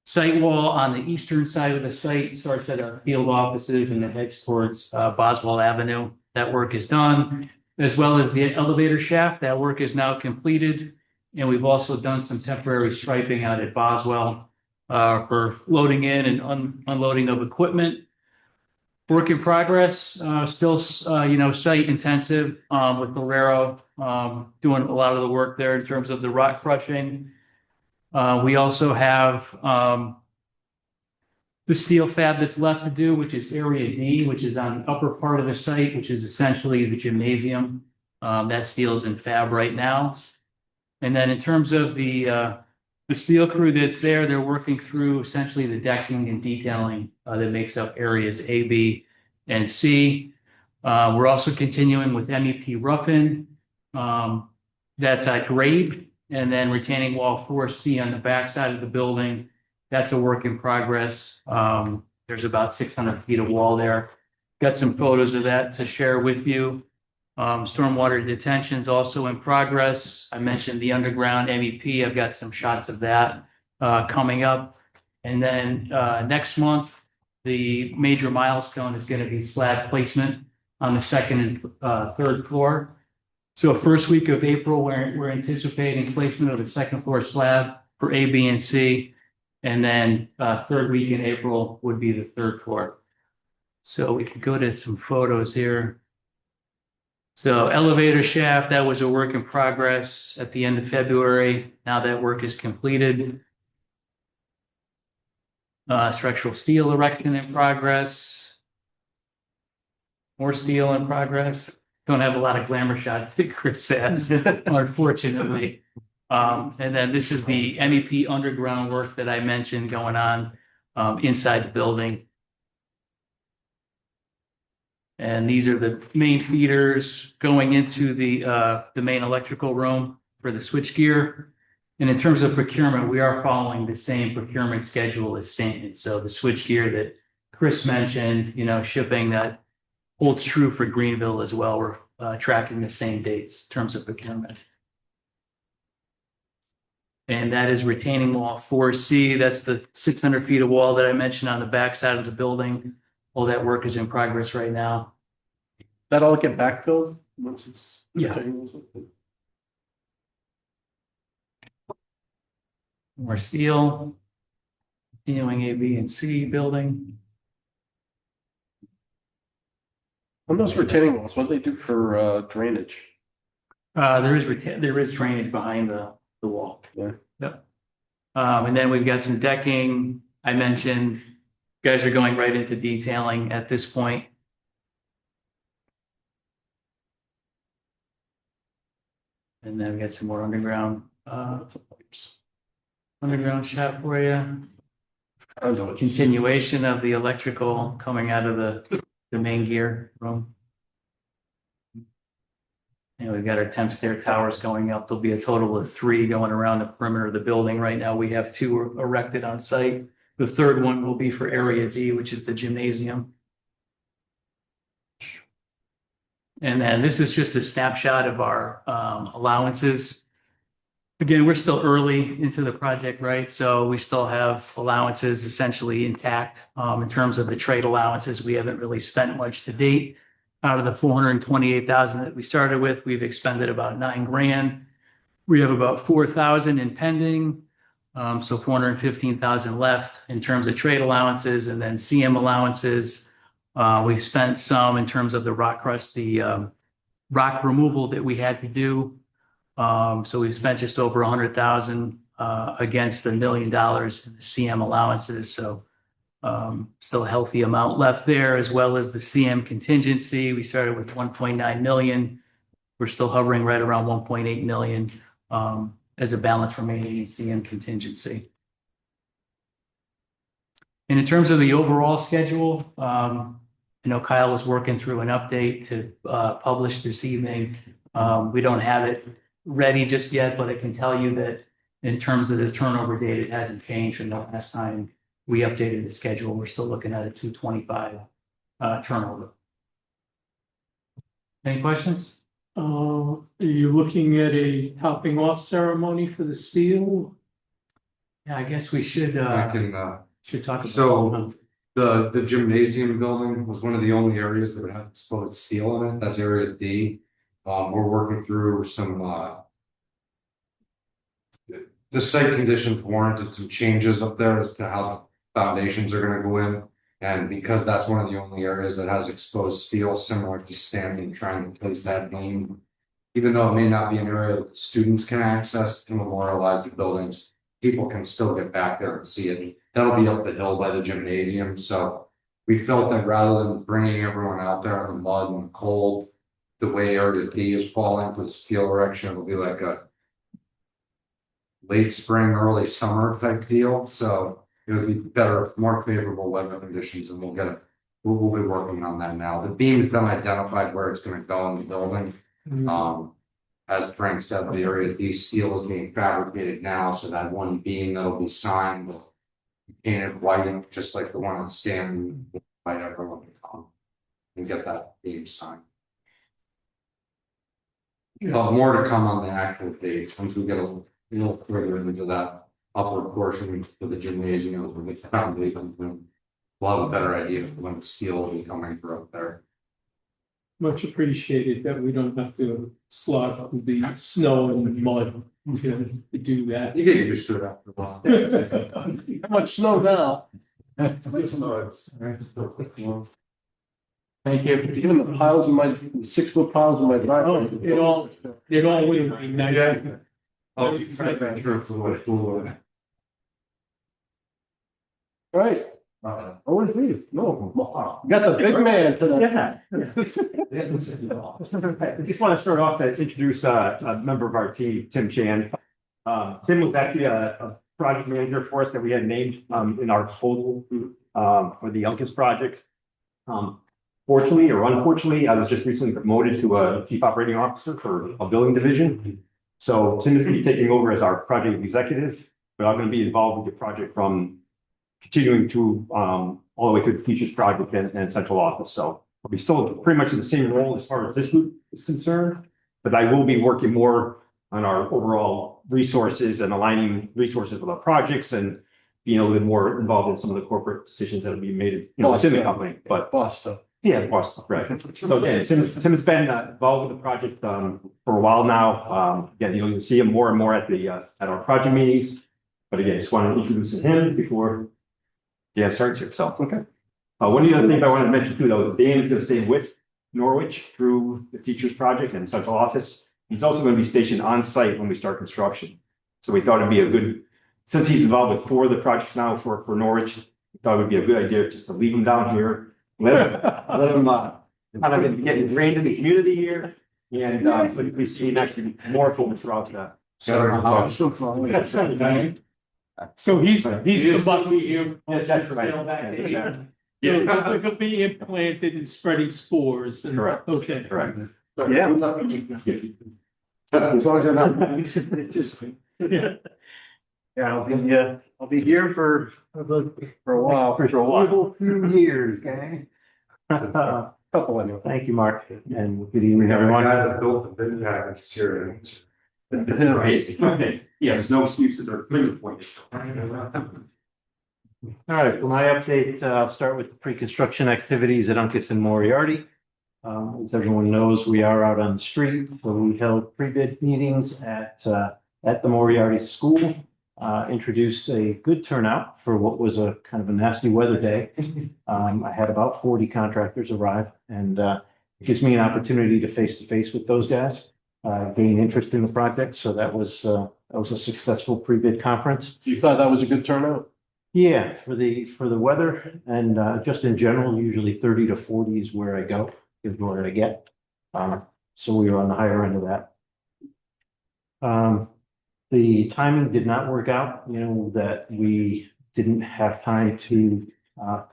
site wall on the eastern side of the site, starts at our field offices and then heads towards Boswell Avenue. That work is done, as well as the elevator shaft. That work is now completed. And we've also done some temporary striping out at Boswell for loading in and unloading of equipment. Work in progress, still, site intensive with Valero doing a lot of the work there in terms of the rock crushing. We also have the steel fab that's left to do, which is area D, which is on the upper part of the site, which is essentially the gymnasium. That steel's in fab right now. And then in terms of the steel crew that's there, they're working through essentially the decking and detailing that makes up areas A, B, and C. We're also continuing with MEP roughing. That's at grade. And then retaining wall 4C on the back side of the building. That's a work in progress. There's about 600 feet of wall there. Got some photos of that to share with you. Stormwater detention is also in progress. I mentioned the underground MEP. I've got some shots of that coming up. And then next month, the major milestone is going to be slab placement on the second and third floor. So first week of April, we're anticipating placement of the second floor slab for A, B, and C. And then third week in April would be the third floor. So we can go to some photos here. So elevator shaft, that was a work in progress at the end of February. Now that work is completed. Structural steel erection in progress. More steel in progress. Don't have a lot of glamour shots that Chris has, unfortunately. And then this is the MEP underground work that I mentioned going on inside the building. And these are the main feeders going into the main electrical room for the switchgear. And in terms of procurement, we are following the same procurement schedule as Stanton. So the switchgear that Chris mentioned, shipping, that holds true for Greenville as well. We're tracking the same dates in terms of procurement. And that is retaining wall 4C. That's the 600 feet of wall that I mentioned on the back side of the building. All that work is in progress right now. That all get backfilled once it's. Yeah. More steel. Continuing A, B, and C building. On those retaining walls, what do they do for drainage? There is drainage behind the wall. Yeah. Yep. And then we've got some decking. I mentioned, guys are going right into detailing at this point. And then we got some more underground shot for you. Continuation of the electrical coming out of the main gear room. And we've got our temp stair towers going up. There'll be a total of 3 going around the perimeter of the building. Right now, we have 2 erected on site. The third one will be for area D, which is the gymnasium. And then this is just a snapshot of our allowances. Again, we're still early into the project, right? So we still have allowances essentially intact. In terms of the trade allowances, we haven't really spent much to date. Out of the 428,000 that we started with, we've expended about $9,000. We have about 4,000 in pending. So 415,000 left in terms of trade allowances, and then CM allowances. We've spent some in terms of the rock crush, the rock removal that we had to do. So we've spent just over 100,000 against $1 million in the CM allowances. So still a healthy amount left there, as well as the CM contingency. We started with 1.9 million. We're still hovering right around 1.8 million as a balance remaining in CM contingency. And in terms of the overall schedule, Kyle was working through an update to publish this evening. We don't have it ready just yet, but I can tell you that in terms of the turnover date, it hasn't changed from the last time we updated the schedule. We're still looking at a 225 turnover. Any questions? Are you looking at a topping off ceremony for the steel? Yeah, I guess we should I can, talk about. so the gymnasium building was one of the only areas that would have exposed steel in it. That's area D. We're working through some, the site conditions warranted some changes up there as to how the foundations are gonna go in. And because that's one of the only areas that has exposed steel, similar to standing, trying to place that beam, even though it may not be an area that students can access to memorialize the buildings, people can still get back there and see it. That'll be up the hill by the gymnasium. So we felt that rather than bringing everyone out there in the mud and cold, the way area D is falling for the steel erection, it'll be like a late spring, early summer type deal. So it would be better, more favorable weather conditions, and we'll get it. We'll be working on that now. The beam's been identified where it's going to go in the building. As Frank said, the area D steel is being fabricated now, so that one beam that'll be signed will be painted white, just like the one on Stanley, white everyone can come and get that beam signed. But more to come on the actual dates once we get a little further into that upper portion for the gymnasium with the foundation. We'll have a better idea of when the steel will be coming for up there. Much appreciated that we don't have to slog through the snow and mud to do that. You get used to it after a while. How much snow now? Thank you. Even the piles in my 6-foot piles in my driveway. It all would be nice. Oh, you try to make sure it's a little cooler. Right. Always leave. No. You got the big man today. I just want to start off to introduce a member of our team, Tim Chan. Tim was actually a project manager for us that we had named in our proposal for the Uncas project. Fortunately or unfortunately, I was just recently promoted to a chief operating officer for a building division. So Tim is going to be taking over as our project executive, but I'm going to be involved with the project from continuing through all the way through the features project and central office. So I'll be still pretty much in the same role as far as this group is concerned, but I will be working more on our overall resources and aligning resources with our projects and being a little bit more involved in some of the corporate decisions that will be made, within the company, but. Boss stuff. Yeah, boss, right. So again, Tim's been involved with the project for a while now. Again, you'll see him more and more at our project meetings. But again, just want to introduce him before Dan starts here. So, okay. One of the other things I wanted to mention too, though, is Dan is going to stay with Norwich through the features project and central office. He's also going to be stationed on site when we start construction. So we thought it'd be a good, since he's involved with 4 of the projects now for Norwich, we thought it would be a good idea just to leave him down here. Let him kind of get ingrained in the community here. And so we see him actually more full throughout the. So he's the buffer. That's right. Yeah, he'll be implanted and spreading spores and. Correct. Okay. Correct. Yeah. As long as I'm not. Yeah. Yeah, I'll be here for a while. For a while. Few years, gang. Couple anyway. Thank you, Mark, and good evening, everyone. Okay, yes, no excuses or limit points. All right, for my update, I'll start with the pre-construction activities at Uncas and Moriarty. As everyone knows, we are out on the street, so we held pre-bid meetings at the Moriarty School. Introduced a good turnout for what was a kind of a nasty weather day. I had about 40 contractors arrive, and it gives me an opportunity to face with those guys, gain interest in the project. So that was a successful pre-bid conference. You thought that was a good turnout? Yeah, for the weather and just in general, usually 30 to 40 is where I go, is where I get. So we were on the higher end of that. The timing did not work out, that we didn't have time to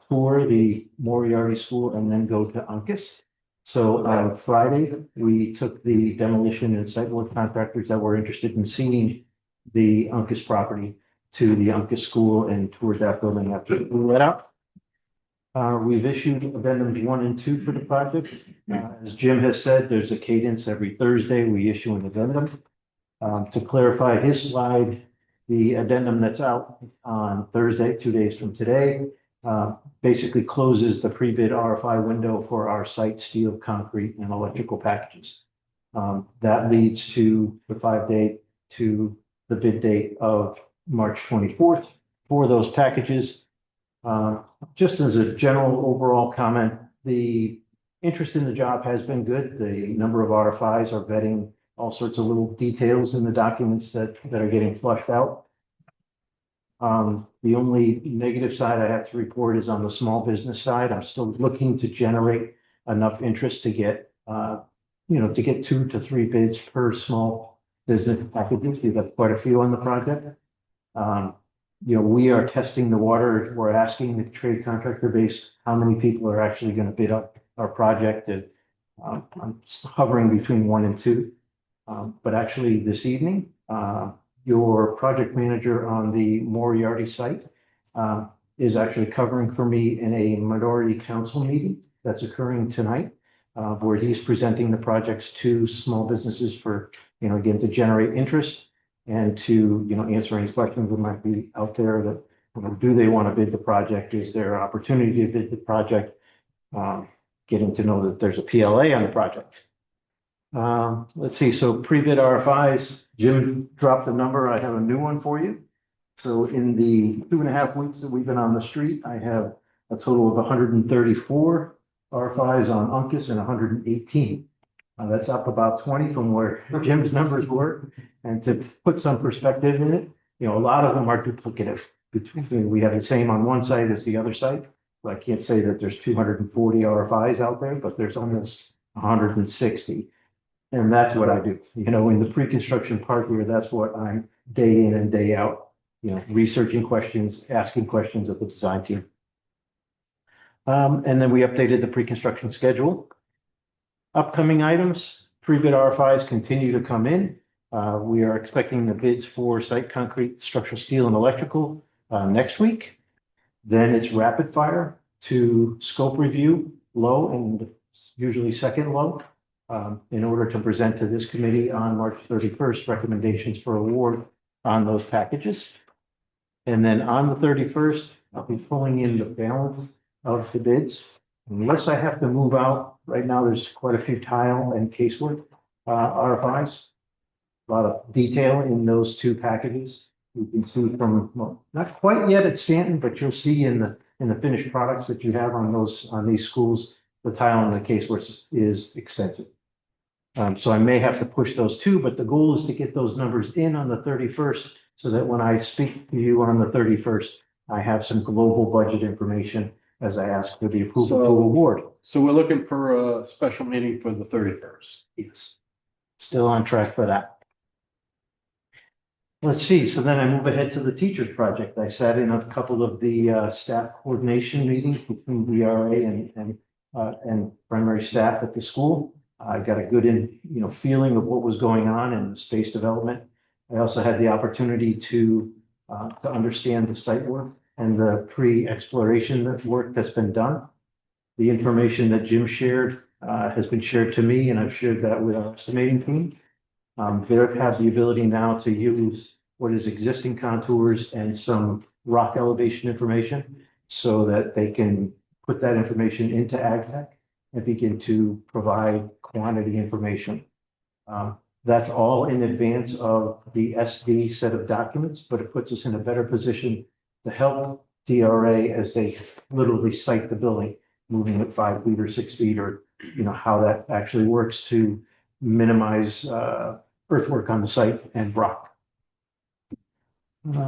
tour the Moriarty School and then go to Uncas. So on Friday, we took the demolition and site work contractors that were interested in seeing the Uncas property to the Uncas School and toured that building after we let out. We've issued addendums 1 and 2 for the project. As Jim has said, there's a cadence every Thursday. We issue an addendum. To clarify his slide, the addendum that's out on Thursday, 2 days from today, basically closes the pre-bid RFI window for our site steel, concrete, and electrical packages. That leads to the 5-day to the bid date of March 24th for those packages. Just as a general overall comment, the interest in the job has been good. The number of RFIs are vetting all sorts of little details in the documents that are getting flushed out. The only negative side I have to report is on the small business side. I'm still looking to generate enough interest to get, to get 2 to 3 bids per small business package. We've got quite a few on the project. We are testing the water. We're asking the trade contractor base how many people are actually going to bid up our project. And I'm hovering between 1 and 2. But actually this evening, your project manager on the Moriarty site is actually covering for me in a minority council meeting that's occurring tonight, where he's presenting the projects to small businesses for, again, to generate interest and to, answer any questions that might be out there that, do they want to bid the project? Is there opportunity to bid the project? Getting to know that there's a PLA on the project. Let's see, so pre-bid RFIs, Jim dropped a number. I have a new one for you. So in the 2.5 weeks that we've been on the street, I have a total of 134 RFIs on Uncas and 118. That's up about 20 from where Jim's numbers were. And to put some perspective in it, a lot of them are duplicative. We have the same on one site as the other site. So I can't say that there's 240 RFIs out there, but there's almost 160. And that's what I do, you know, in the pre-construction part here, that's what I'm day in and day out, you know, researching questions, asking questions of the design team. And then we updated the pre-construction schedule. Upcoming items, pre-bid RFIs continue to come in. We are expecting the bids for site concrete, structural steel and electrical next week. Then it's rapid fire to scope review, low and usually second low, in order to present to this committee on March 31st, recommendations for award on those packages. And then on the 31st, I'll be pulling in the balance of the bids. Unless I have to move out, right now there's quite a few tile and casework RFIs. A lot of detail in those two packages. You can see from, well, not quite yet at Stanton, but you'll see in the finished products that you have on these schools, the tile and the casework is extensive. So I may have to push those two, but the goal is to get those numbers in on the 31st so that when I speak to you on the 31st, I have some global budget information as I ask for the approval to award. So we're looking for a special meeting for the 31st. Yes. Still on track for that. Let's see, so then I move ahead to the teachers project. I sat in a couple of the staff coordination meetings between DRA and primary staff at the school. I got a good feeling of what was going on in the space development. I also had the opportunity to understand the site work and the pre-exploration work that's been done. The information that Jim shared has been shared to me, and I've shared that with our estimating team. They have the ability now to use what is existing contours and some rock elevation information so that they can put that information into AgTech and begin to provide quantity information. That's all in advance of the SD set of documents, but it puts us in a better position to help DRA as they literally site the building, moving at 5 feet or 6 feet, or how that actually works to minimize earthwork on the site and rock.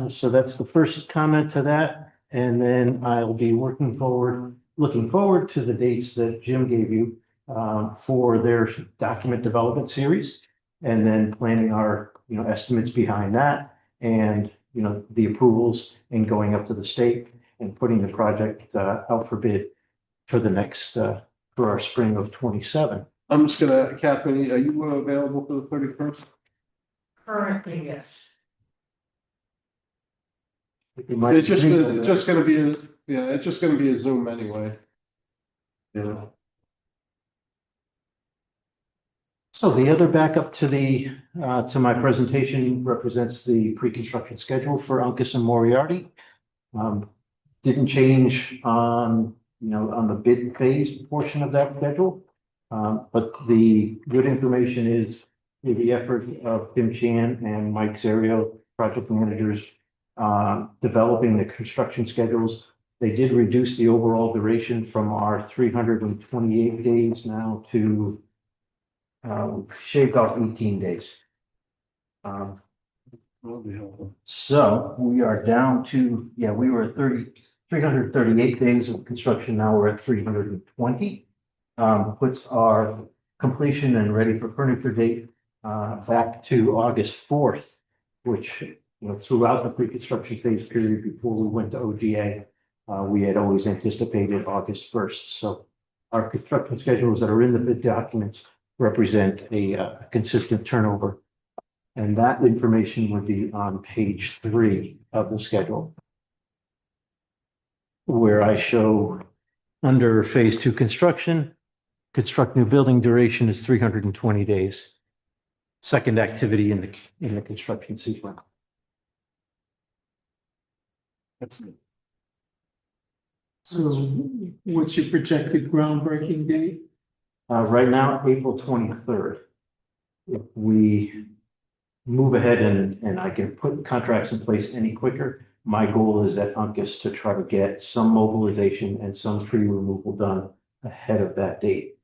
So that's the first comment to that. And then I'll be looking forward to the dates that Jim gave you for their document development series, and then planning our estimates behind that, and the approvals and going up to the state and putting the project out for bid for the next for our spring of 27. I'm just gonna, Catherine, are you available for the 31st? Currently, yes. It's just gonna be, it's just gonna be a Zoom anyway. Yeah. So the other backup to to my presentation represents the pre-construction schedule for Uncas and Moriarty. Didn't change on the bid phase portion of that schedule. But the good information is the effort of Tim Chan and Mike Zerio, project managers, developing the construction schedules. They did reduce the overall duration from our 328 days now to shaved off 18 days. So we are down to, we were at 338 days of construction. Now we're at 320. Puts our completion and ready for furniture date back to August 4th, which throughout the pre-construction phase period before we went to OGA, we had always anticipated August 1st. So our construction schedules that are in the bid documents represent a consistent turnover. And that information would be on page 3 of the schedule, where I show under phase 2 construction, construct new building duration is 320 days. Second activity in the construction sequence. So what's your projected groundbreaking date? Right now, April 23rd. If we move ahead and I can put contracts in place any quicker, my goal is at Uncas to try to get some mobilization and some tree removal done ahead of that date.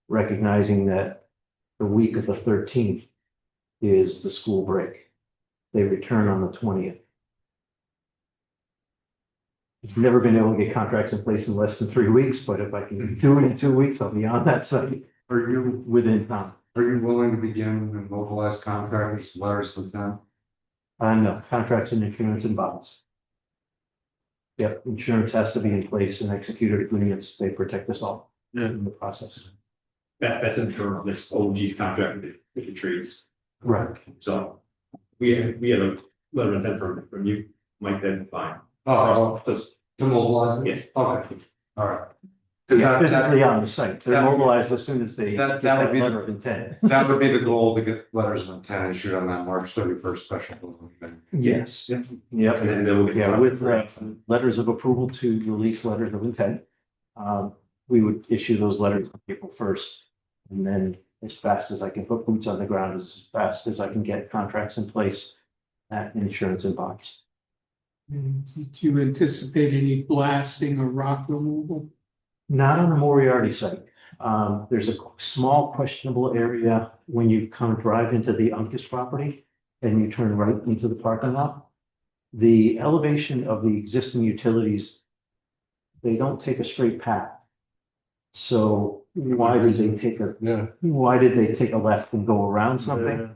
Recognizing that the week of the 13th is the school break. They return on the 20th. I've never been able to get contracts in place in less than 3 weeks, but if I can do it in 2 weeks, I'll be on that site or you're within time. Are you willing to begin and mobilize contractors, letters to them? No, contracts and insurance and bonds. Yep, insurance has to be in place and executed agreements. They protect us all in the process. That's internal, this OG's contract with the trees. Right. So we had a letter of intent from you, Mike, then fine. Oh, Just, to mobilize? it? yes. Okay, all right. Yeah, physically on the site. They're that- mobilized as soon as they that- get that would that be the- letter of intent. That would be the goal, to get letters of intent issued on that March 31st special building meeting. Yes. Yep. Yep. And then there will be. Yeah, with letters of approval to release letters of intent. We would issue those letters on April 1st. And then as fast as I can put boots on the ground, as fast as I can get contracts in place at insurance and bonds. And do you anticipate any blasting or rock removal? Not on the Moriarty site. There's a small questionable area when you drive into the Uncas property and you turn right into the parking lot. The elevation of the existing utilities, they don't take a straight path. So why did they take a left and go around something?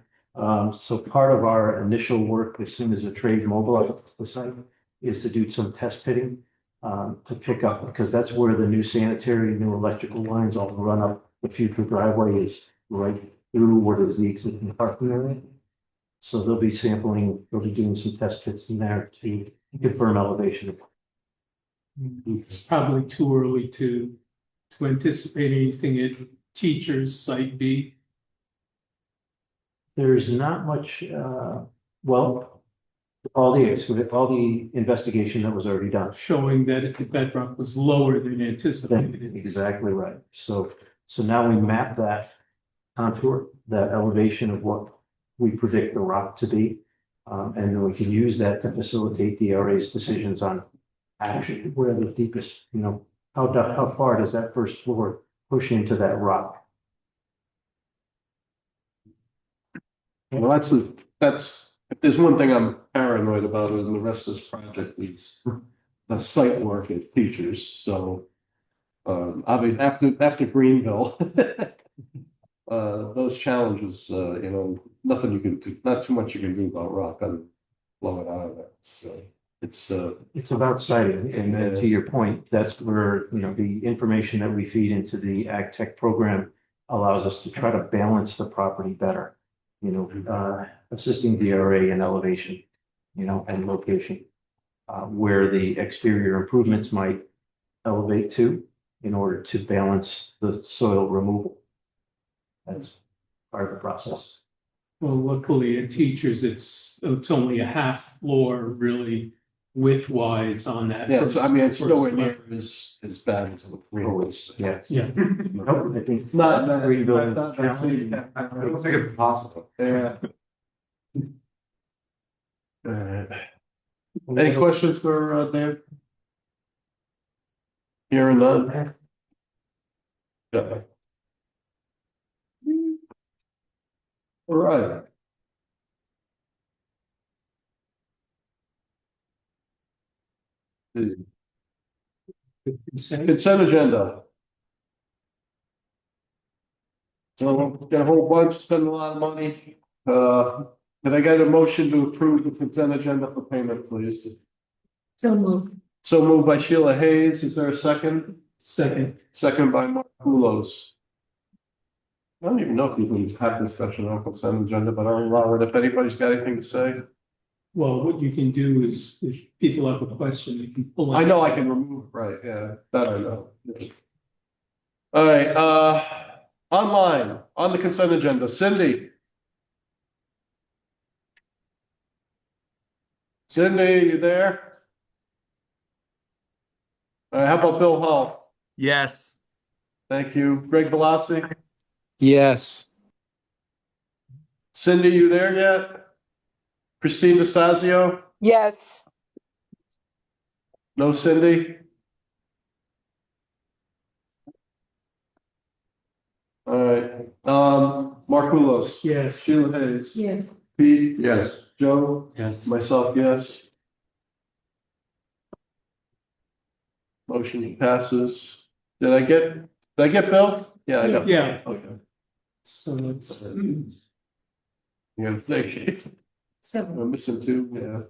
So part of our initial work, as soon as the trade mobilizes the site, is to do some test pitting to pick up, because that's where the new sanitary, new electrical lines all run up. The future driveway is right through what is the existing parking area. So they'll be sampling, they'll be doing some test pits in there to confirm elevation. It's probably too early to anticipate anything at teachers' site B. There's not much, well, all the investigation that was already done. Showing that the bedrock was lower than anticipated. Exactly right. So now we map that contour, that elevation of what we predict the rock to be. And then we can use that to facilitate DRA's decisions on actually where the deepest, how far does that first floor push into that rock? Well, if there's one thing I'm paranoid about in the rest of this project is the site work at teachers, so. I mean, after Greenville. Those challenges, nothing you can do, not too much you can do about rock and blow it out of there, so It's about siting, and then to your point, that's where, the information that we feed into the Ag Tech program allows us to try to balance the property better. Assisting DRA in elevation, and location. Where the exterior improvements might elevate to in order to balance the soil removal. That's part of the process. Well, luckily at teachers, it's only a half floor really width-wise on that. yeah, first- so I mean, it's first nowhere level. near as bad as with Greenville. Yes. Yeah. Nope, I think Not- Greenville is not- challenging. I don't think it's possible. Yeah. Any questions for Dan? Hearing none. Yeah. All right. The consent agenda. So, got a whole bunch, spend a lot of money. Can I get a motion to approve the consent agenda for payment, please? So moved. So moved by Sheila Hayes. Is there a second? Second. Second by Mark Kulos. I don't even know if you can have discussion on consent agenda, but I'll allow it if anybody's got anything to say. Well, what you can do is if people have a question, you can pull it. I know I can remove, right, yeah, that I know. All right, online, on the consent agenda, Cindy. Cindy, you there? All right, how about Bill Hall? Yes. Thank you. Greg Velocity? Yes. Cindy, you there yet? Christine DeStazio? Yes, No Cindy? All right, Mark Kulos? Yes. Sheila Hayes? Yes. Pete? Yes. Joe? Yes. Myself, yes. Motion passes. Did I get Bill? Yeah, I got. Yeah. Okay. So it's, You gotta think. Seven. I'm missing two, yeah.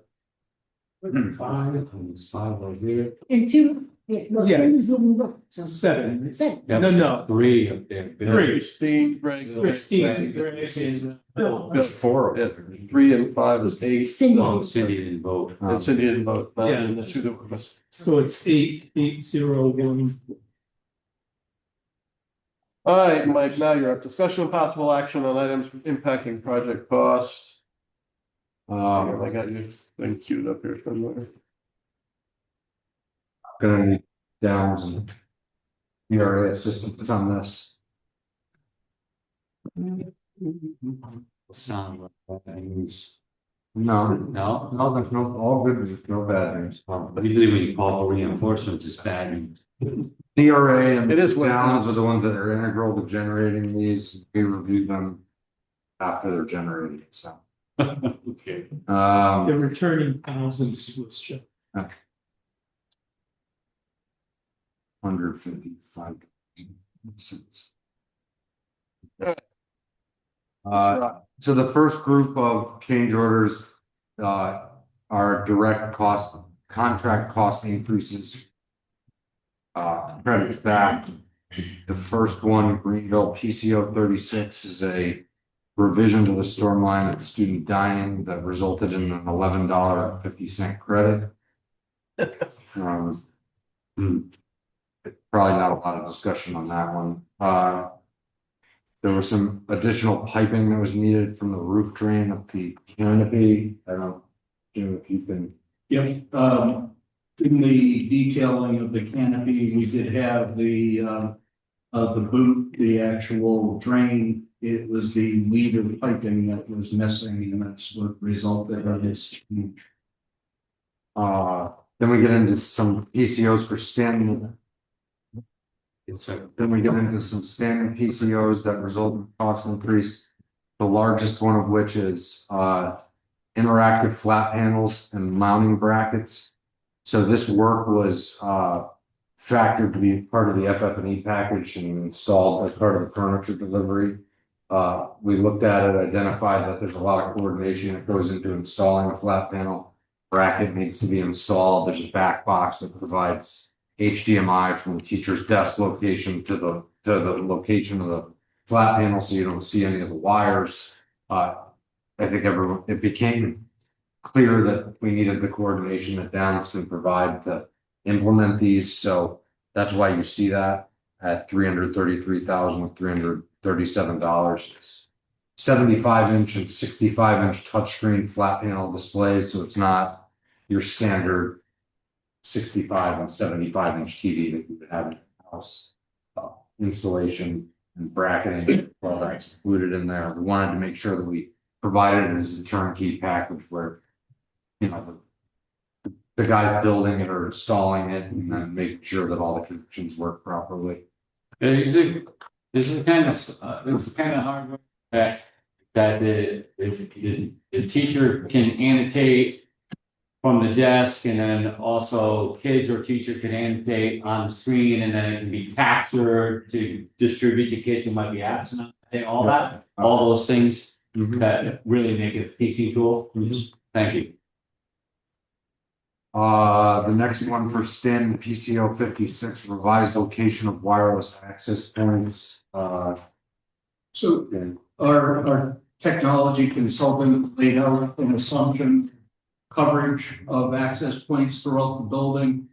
Five, it's five right here. And two, yeah, no, Yeah. seven is the one. seven. Seven. No. Three up there. Three. Christine, Greg. Christine, Greg, and Bill. There's four Yeah, of them. 3 and 5 is 8. Cindy. Oh, Cindy didn't vote. And Cindy didn't vote, Yeah. and the two that were missing. So it's 8-8-0-1. All right, Mike, now you're up. Discussion of possible action on items impacting project costs. I got your thing queued up here somewhere. Gonna need downs and ERA assistance on this. Sound like bad news. No, there's no, all good news, no bad news. But usually when you call for reinforcements, it's bad news. DRA and It is what it downs is. are the ones that are integral to generating these. We reviewed them after they're generated, so. Okay. The returning thousands was just. 155 cents. So the first group of change orders are direct cost, contract cost increases. Credits back. The first one, Greenville PCO 36, is a revision to the storm line at student dining that resulted in an $11.50 credit. Probably not a lot of discussion on that one. There was some additional piping that was needed from the roof drain of the canopy. I don't know if you can. Yep, in the detailing of the canopy, we did have the boot, the actual drain. It was the leader piping that was missing, and that's what resulted in this. Then we get into some PCOs for standing. Then we get into some standing PCOs that result in cost increase. The largest one of which is interactive flat panels and mounting brackets. So this work was factored to be part of the FF&E package and installed as part of the furniture delivery. We looked at it, identified that there's a lot of coordination that goes into installing a flat panel. Bracket needs to be installed. There's a back box that provides HDMI from the teacher's desk location to the location of the flat panel, so you don't see any of the wires. I think it became clear that we needed the coordination that Downs can provide to implement these. So that's why you see that at $333,337. It's 75-inch and 65-inch touchscreen flat panel displays, so it's not your standard 65 and 75-inch TV that you would have in your house. Installation and bracketing, well, that's included in there. We wanted to make sure that we provided it as a turnkey package where, you know, the guys building it or installing it and then making sure that all the connections work properly. This is kind of hard work that the teacher can annotate from the desk, and then also kids or teacher can annotate on the screen, and then it can be captured to distribute to kids who might be absent. All those things that really make it a teaching tool. Thank you. The next one for STEM PCO 56, revised location of wireless access points. So our technology consultant laid out an assumption coverage of access points throughout the building.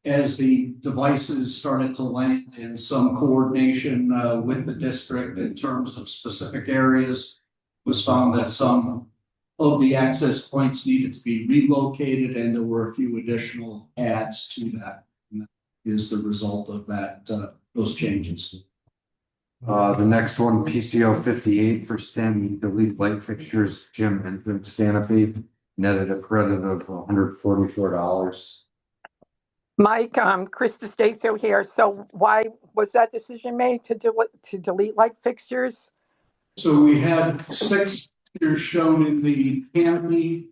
As the devices started to land in some coordination with the district in terms of specific areas, was found that some of the access points needed to be relocated, and there were a few additional adds to that. And that is the result of that, those changes. The next one, PCO 58 for STEM, delete light fixtures, gym entrance canopy, netted a credit of $144. Mike, Krista Stacio here. So why was that decision made to delete light fixtures? So we had 6 figures shown in the canopy.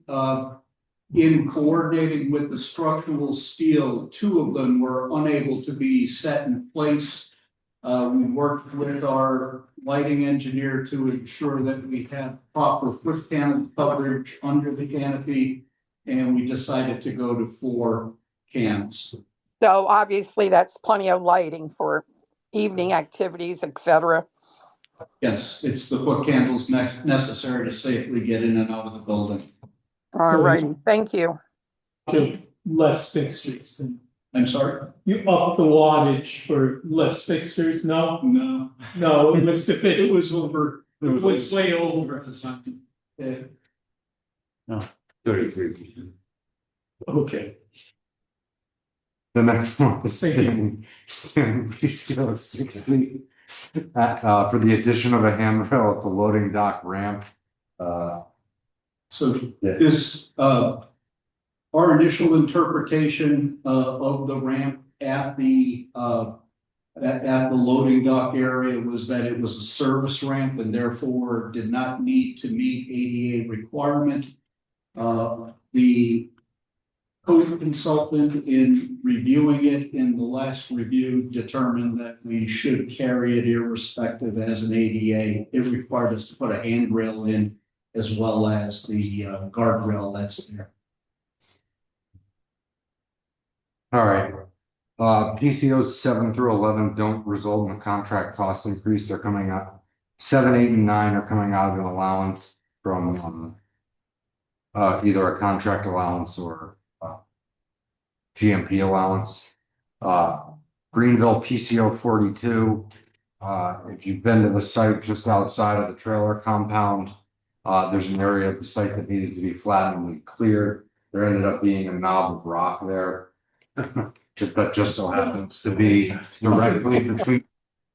In coordinating with the structural steel, 2 of them were unable to be set in place. We worked with our lighting engineer to ensure that we have proper foot candle coverage under the canopy. And we decided to go to 4 cans. So obviously that's plenty of lighting for evening activities, etc. Yes, it's the foot candles necessary to safely get in and out of the building. All right, thank you. Less fixtures and I'm sorry? you up the wattage for less fixtures, no? No. No, it was sufficient, It was over. it was way over. Yeah. 33%. Okay. The next one is Thank you. Stan PCO 60. For the addition of a handrail at the loading dock ramp. So Yeah. this, our initial interpretation of the ramp at the loading dock area was that it was a service ramp and therefore did not need to meet ADA requirement. The code consultant in reviewing it in the last review determined that we should carry it irrespective as an ADA. It required us to put a handrail in as well as the guardrail that's there. All right. PCOs 7 through 11 don't result in a contract cost increase. They're coming up. 7, 8, and 9 are coming out of an allowance from either a contract allowance or GMP allowance. Greenville PCO 42. If you've been to the site just outside of the trailer compound, there's an area of the site that needed to be flattened and cleared. There ended up being a knob of rock there. That just so happens to be directly between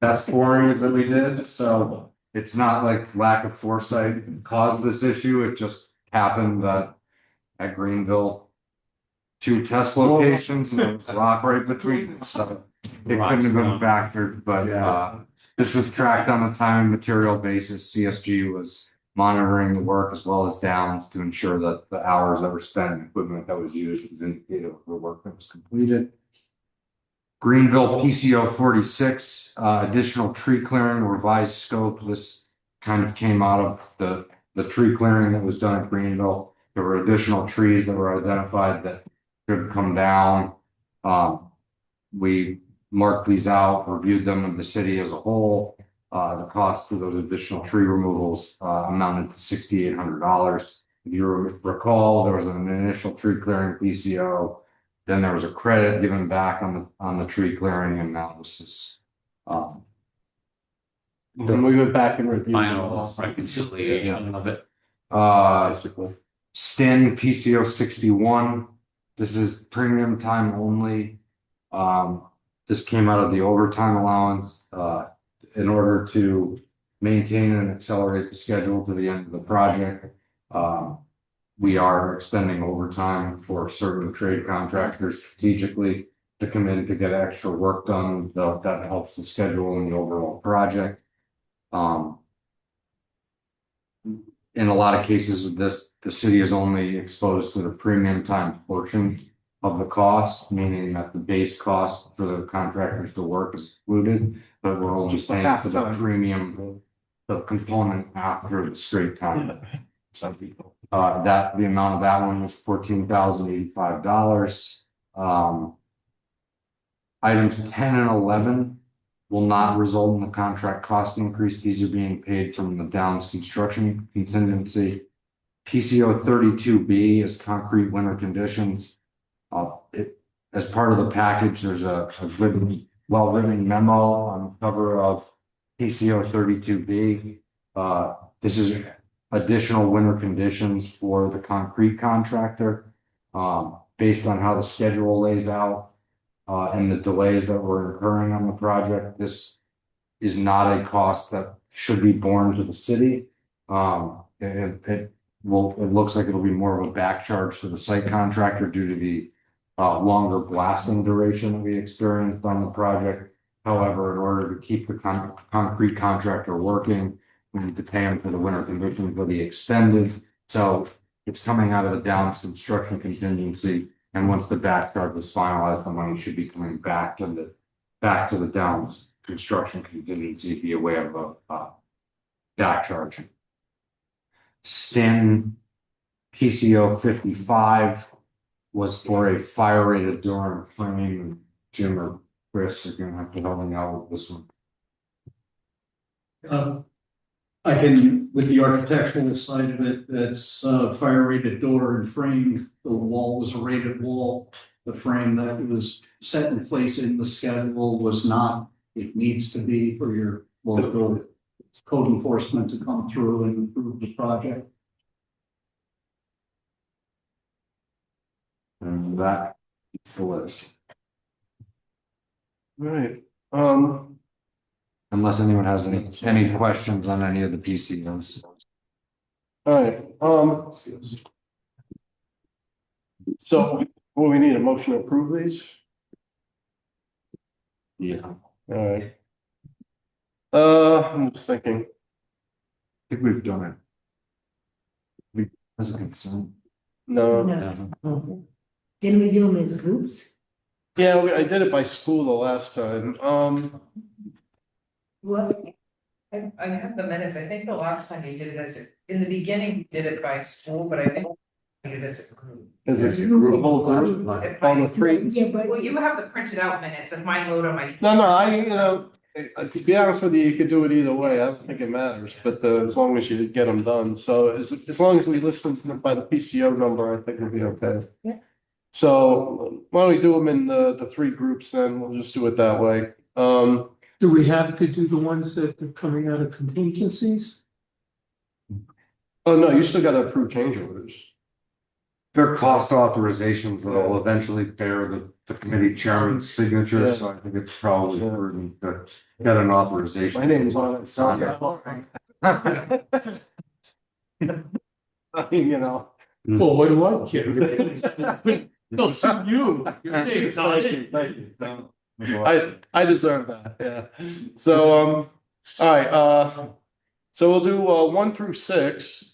test borings that we did. So it's not like lack of foresight caused this issue. It just happened that at Greenville, 2 test locations and there was rock right between them. So it couldn't have been factored, but this was tracked on a time and material basis. CSG was monitoring the work as well as Downs to ensure that the hours that were spent and equipment that was used was indicative of the work that was completed. Greenville PCO 46, additional tree clearing, revised scope. This kind of came out of the tree clearing that was done at Greenville. There were additional trees that were identified that could come down. We marked these out, reviewed them with the city as a whole. The cost for those additional tree removals amounted to $6,800. If you recall, there was an initial tree clearing PCO, then there was a credit given back on the tree clearing, and now this is Then we went back and reviewed. Final reconciliation of it. Basically. Stanton PCO 61. This is premium time only. This came out of the overtime allowance in order to maintain and accelerate the schedule to the end of the project. We are extending overtime for certain trade contractors strategically to come in to get extra work done. That helps the schedule and the overall project. In a lot of cases with this, the city is only exposed to the premium time portion of the cost, meaning that the base cost for the contractors to work is included, but we're only Just the paying for the half time. premium, the component after the straight time. That the amount of that one was $14,085. Items 10 and 11 will not result in the contract cost increase. These are being paid from the Downs construction contingency. PCO 32B is concrete winter conditions. As part of the package, there's a good, well-written memo on the cover of PCO 32B. This is additional winter conditions for the concrete contractor. Based on how the schedule lays out and the delays that we're incurring on the project, this is not a cost that should be borne to the city. It looks like it'll be more of a back charge to the site contractor due to the longer blasting duration that we experienced on the project. However, in order to keep the concrete contractor working, we need to pay him for the winter conditions that he expended. So it's coming out of the Downs construction contingency. And once the back charge was finalized, the money should be coming back to the Downs construction contingency be aware of dock charge. Stanton PCO 55 was for a fire rated door and frame. Jim or Chris are gonna have to help me out with this one. I can, with the architectural side of it, that's fire rated door and frame. The wall was a rated wall. The frame that was set in place in the schedule was not. It needs to be for your local code enforcement to come through and improve the project. And that is the list. All right, Unless anyone has any questions on any of the PCOs. all right, so, well, we need a motion to approve these? Yeah. All right. I'm just thinking, I think we've done it. We, as a consent. no, No. Then we do them as groups? yeah, I did it by school the last time, What? I have the minutes, I think the last time you did it in the beginning, you did it by school, but I think you did it as a group. is this a group, whole group, on the three? Yeah, but. Well, you have the printed out minutes, if mine load on my. No, to be honest with you, you could do it either way, I don't think it matters, but as long as you get them done, so as long as we listen by the PCO number, I think we'll be okay. Yeah. So, why don't we do them in the three groups then, we'll just do it that way, Do we have to do the ones that are coming out of contingencies? oh, no, you still gotta approve change orders. They're cost authorizations that will eventually bear the committee chairman's signature, so I think it's probably prudent to get an authorization. My name's on it, so. You know. Well, what do I care? They'll sue you. Your name's on it. Thank you. I deserve that, yeah. So, all right, so we'll do 1 through 6.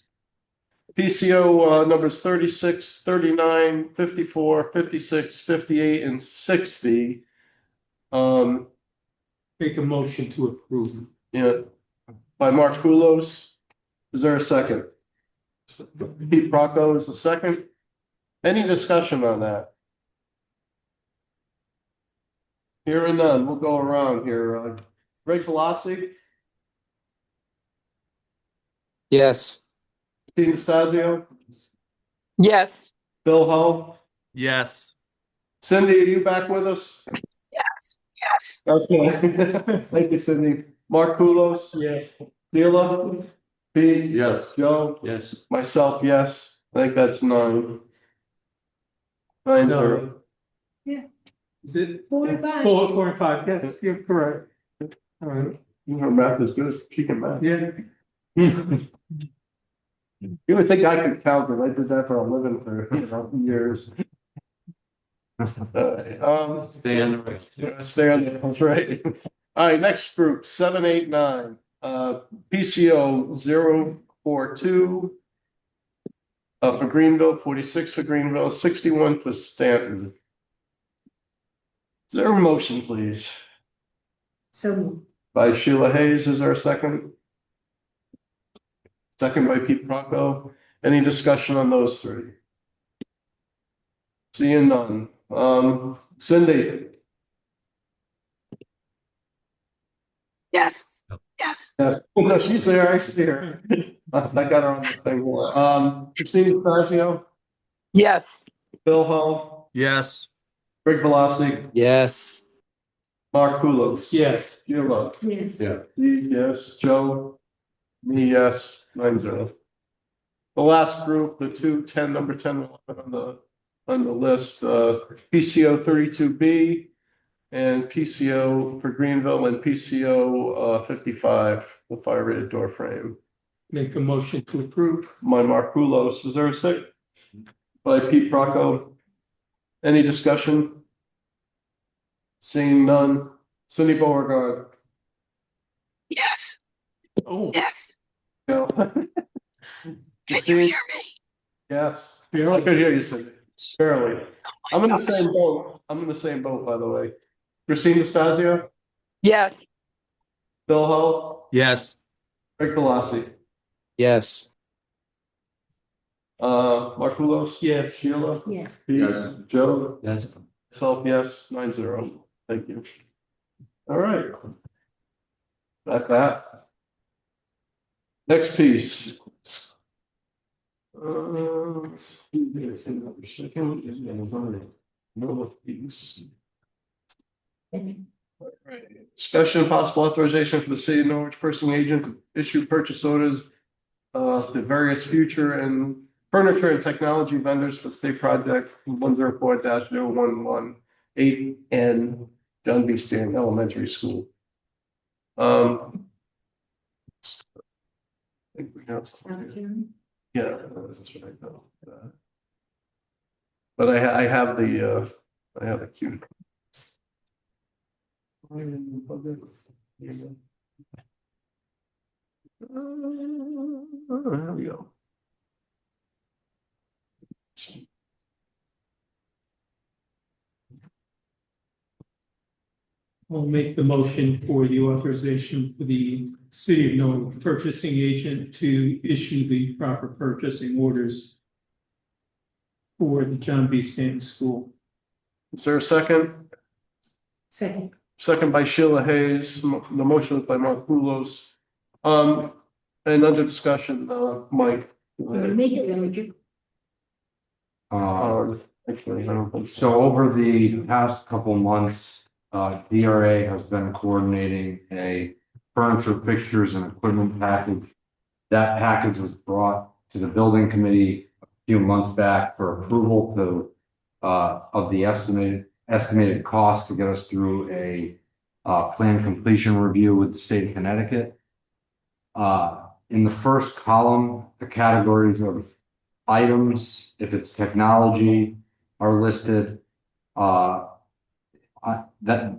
PCO numbers 36, 39, 54, 56, 58, and 60. Make a motion to approve. Yeah, by Mark Kulos. Is there a second? Pete Procco is the second. Any discussion on that? Hearing none, we'll go around here. Greg Velocity, Yes. Steve Stasio, Yes. Bill Hull, Yes. Cindy, are you back with us? Yes. Yes. Okay, thank you, Cindy. Mark Kulos, Yes. Sheila, Pete, Yes. Joe, Yes. myself, yes. I think that's 9. 9-0. No. Is it? 4 and 5. 4 and 5, yes, you're correct. All right, Her math is good. She can math. yeah. You would think I could count, but I did that for a living for, years. Stay on the right. Yeah, stay on that's right. All right, next group, 7, 8, 9, PCO 042. For Greenville, 46 for Greenville, 61 for Stanton. Is there a motion, please? So, By Sheila Hayes, is there a second? Second by Pete Procco. Any discussion on those 3? Seeing none. Cindy? Yes. Yes. Yes. No, she's there, I see her. I got her on the thing. Christina Fazio, Yes. Bill Hull, Yes. Greg Velocity, Yes. Mark Kulos. Yes. Sheila. yes. Yeah. Steve, yes. Joe? Me, yes. 9-0. The last group, the 2, 10, number 10, 11 on the list, PCO 32B and PCO for Greenville and PCO 55, the fire rated door frame. Make a motion to approve. By Mark Kulos. Is there a second? By Pete Procco. Any discussion? Seeing none. Cindy Beauregard. Yes. Oh. Yes. No. Can you hear me? Yes. I could hear you, Cindy. Barely. I'm in the same boat. I'm in the same boat, by the way. Christina Stasio, Yes. Bill Ho, Yes. Rick Velocity, Yes. Mark Rulos. Yes. Sheila. Yes. Pete, Yes. Joe, Yes. myself, yes, 9-0. Thank you. All right. Got that. Next piece. Discussion of possible authorization for the city of Norwich purchasing agent to issue purchase orders to various future and furniture and technology vendors for state project 104-0118N John B. Stan Elementary School. I think we got some. Yeah, that's what I know. But I have the cue. There we go. I'll make the motion for the authorization for the city of Norwich purchasing agent to issue the proper purchasing orders for the John B. Stanton School. Is there a second? Second. Second by Sheila Hayes. The motion is by Mark Poulos. And under discussion, Mike. Make it larger. Actually, I don't think so. So over the past couple months, DRA has been coordinating a furniture, fixtures and equipment package. That package was brought to the building committee a few months back for approval to of the estimated cost to get us through a plan completion review with the state of Connecticut. In the first column, the categories of items, if it's technology, are listed. That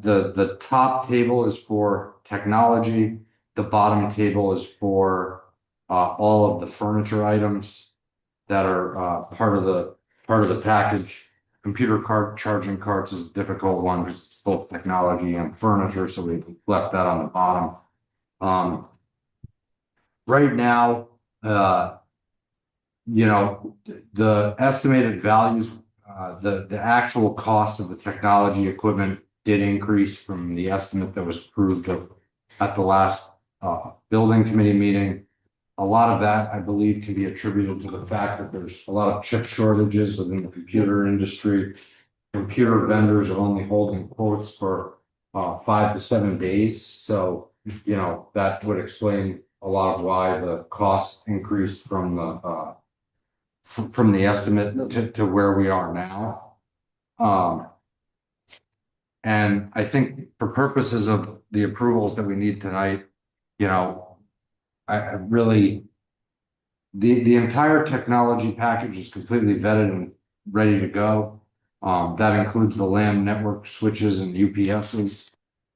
the top table is for technology, the bottom table is for all of the furniture items that are part of the package. Computer cart charging carts is a difficult one because it's both technology and furniture, so we left that on the bottom. Right now, you know, the estimated values, the actual cost of the technology equipment did increase from the estimate that was approved at the last building committee meeting. A lot of that, I believe, can be attributed to the fact that there's a lot of chip shortages within the computer industry. Computer vendors are only holding quotes for 5 to 7 days. So, you know, that would explain a lot of why the cost increased from the estimate to where we are now. And I think for purposes of the approvals that we need tonight, you know, I really, the entire technology package is completely vetted and ready to go. That includes the LAN network switches and UPSs,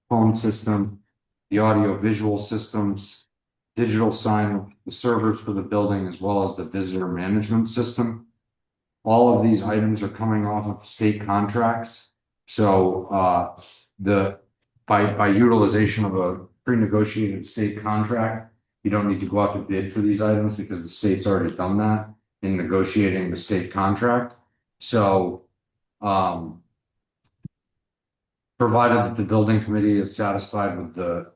phone system, the audio visual systems, digital sign, the servers for the building, as well as the visitor management system. All of these items are coming off of state contracts. So by utilization of a pre-negotiated state contract, you don't need to go out to bid for these items because the state's already done that in negotiating the state contract. So provided that the building committee is satisfied with the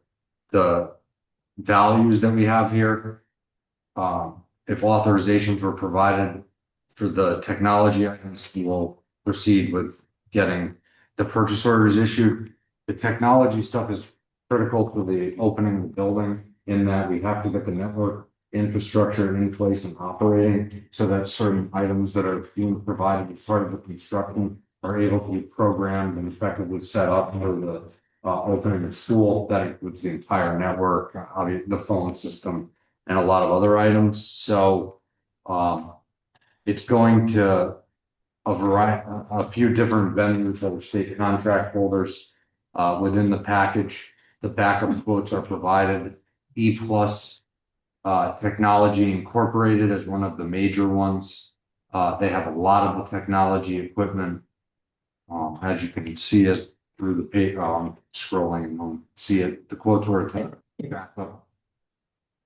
values that we have here, if authorizations were provided for the technology items, we will proceed with getting the purchase orders issued. The technology stuff is critical to the opening of the building, in that we have to get the network infrastructure in place and operating so that certain items that are being provided as part of the construction are able to be programmed and effectively set up for the opening of school. That includes the entire network, the phone system, and a lot of other items. So it's going to a few different vendors that are state contract holders within the package. The backup quotes are provided. E+ Technology Incorporated as one of the major ones. They have a lot of the technology equipment. As you can see as through the page, scrolling and see it, the quotes were back up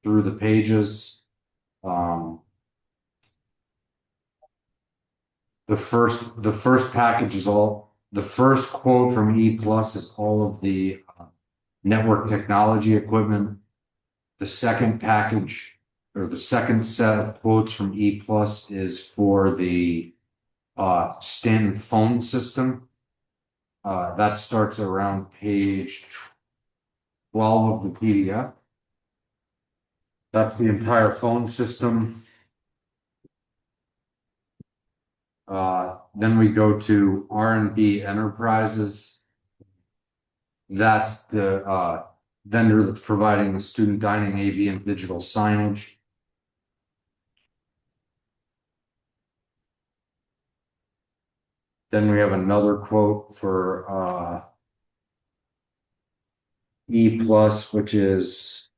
through the pages. The first package is the first quote from E Plus is all of the network technology equipment. The second package or the second set of quotes from E Plus is for the Stanton phone system. That starts around page 12 of the PDF. That's the entire phone system. Then we go to R&B Enterprises. That's the vendor that's providing the student dining, AV, and digital signage. Then we have another quote for E Plus, which is,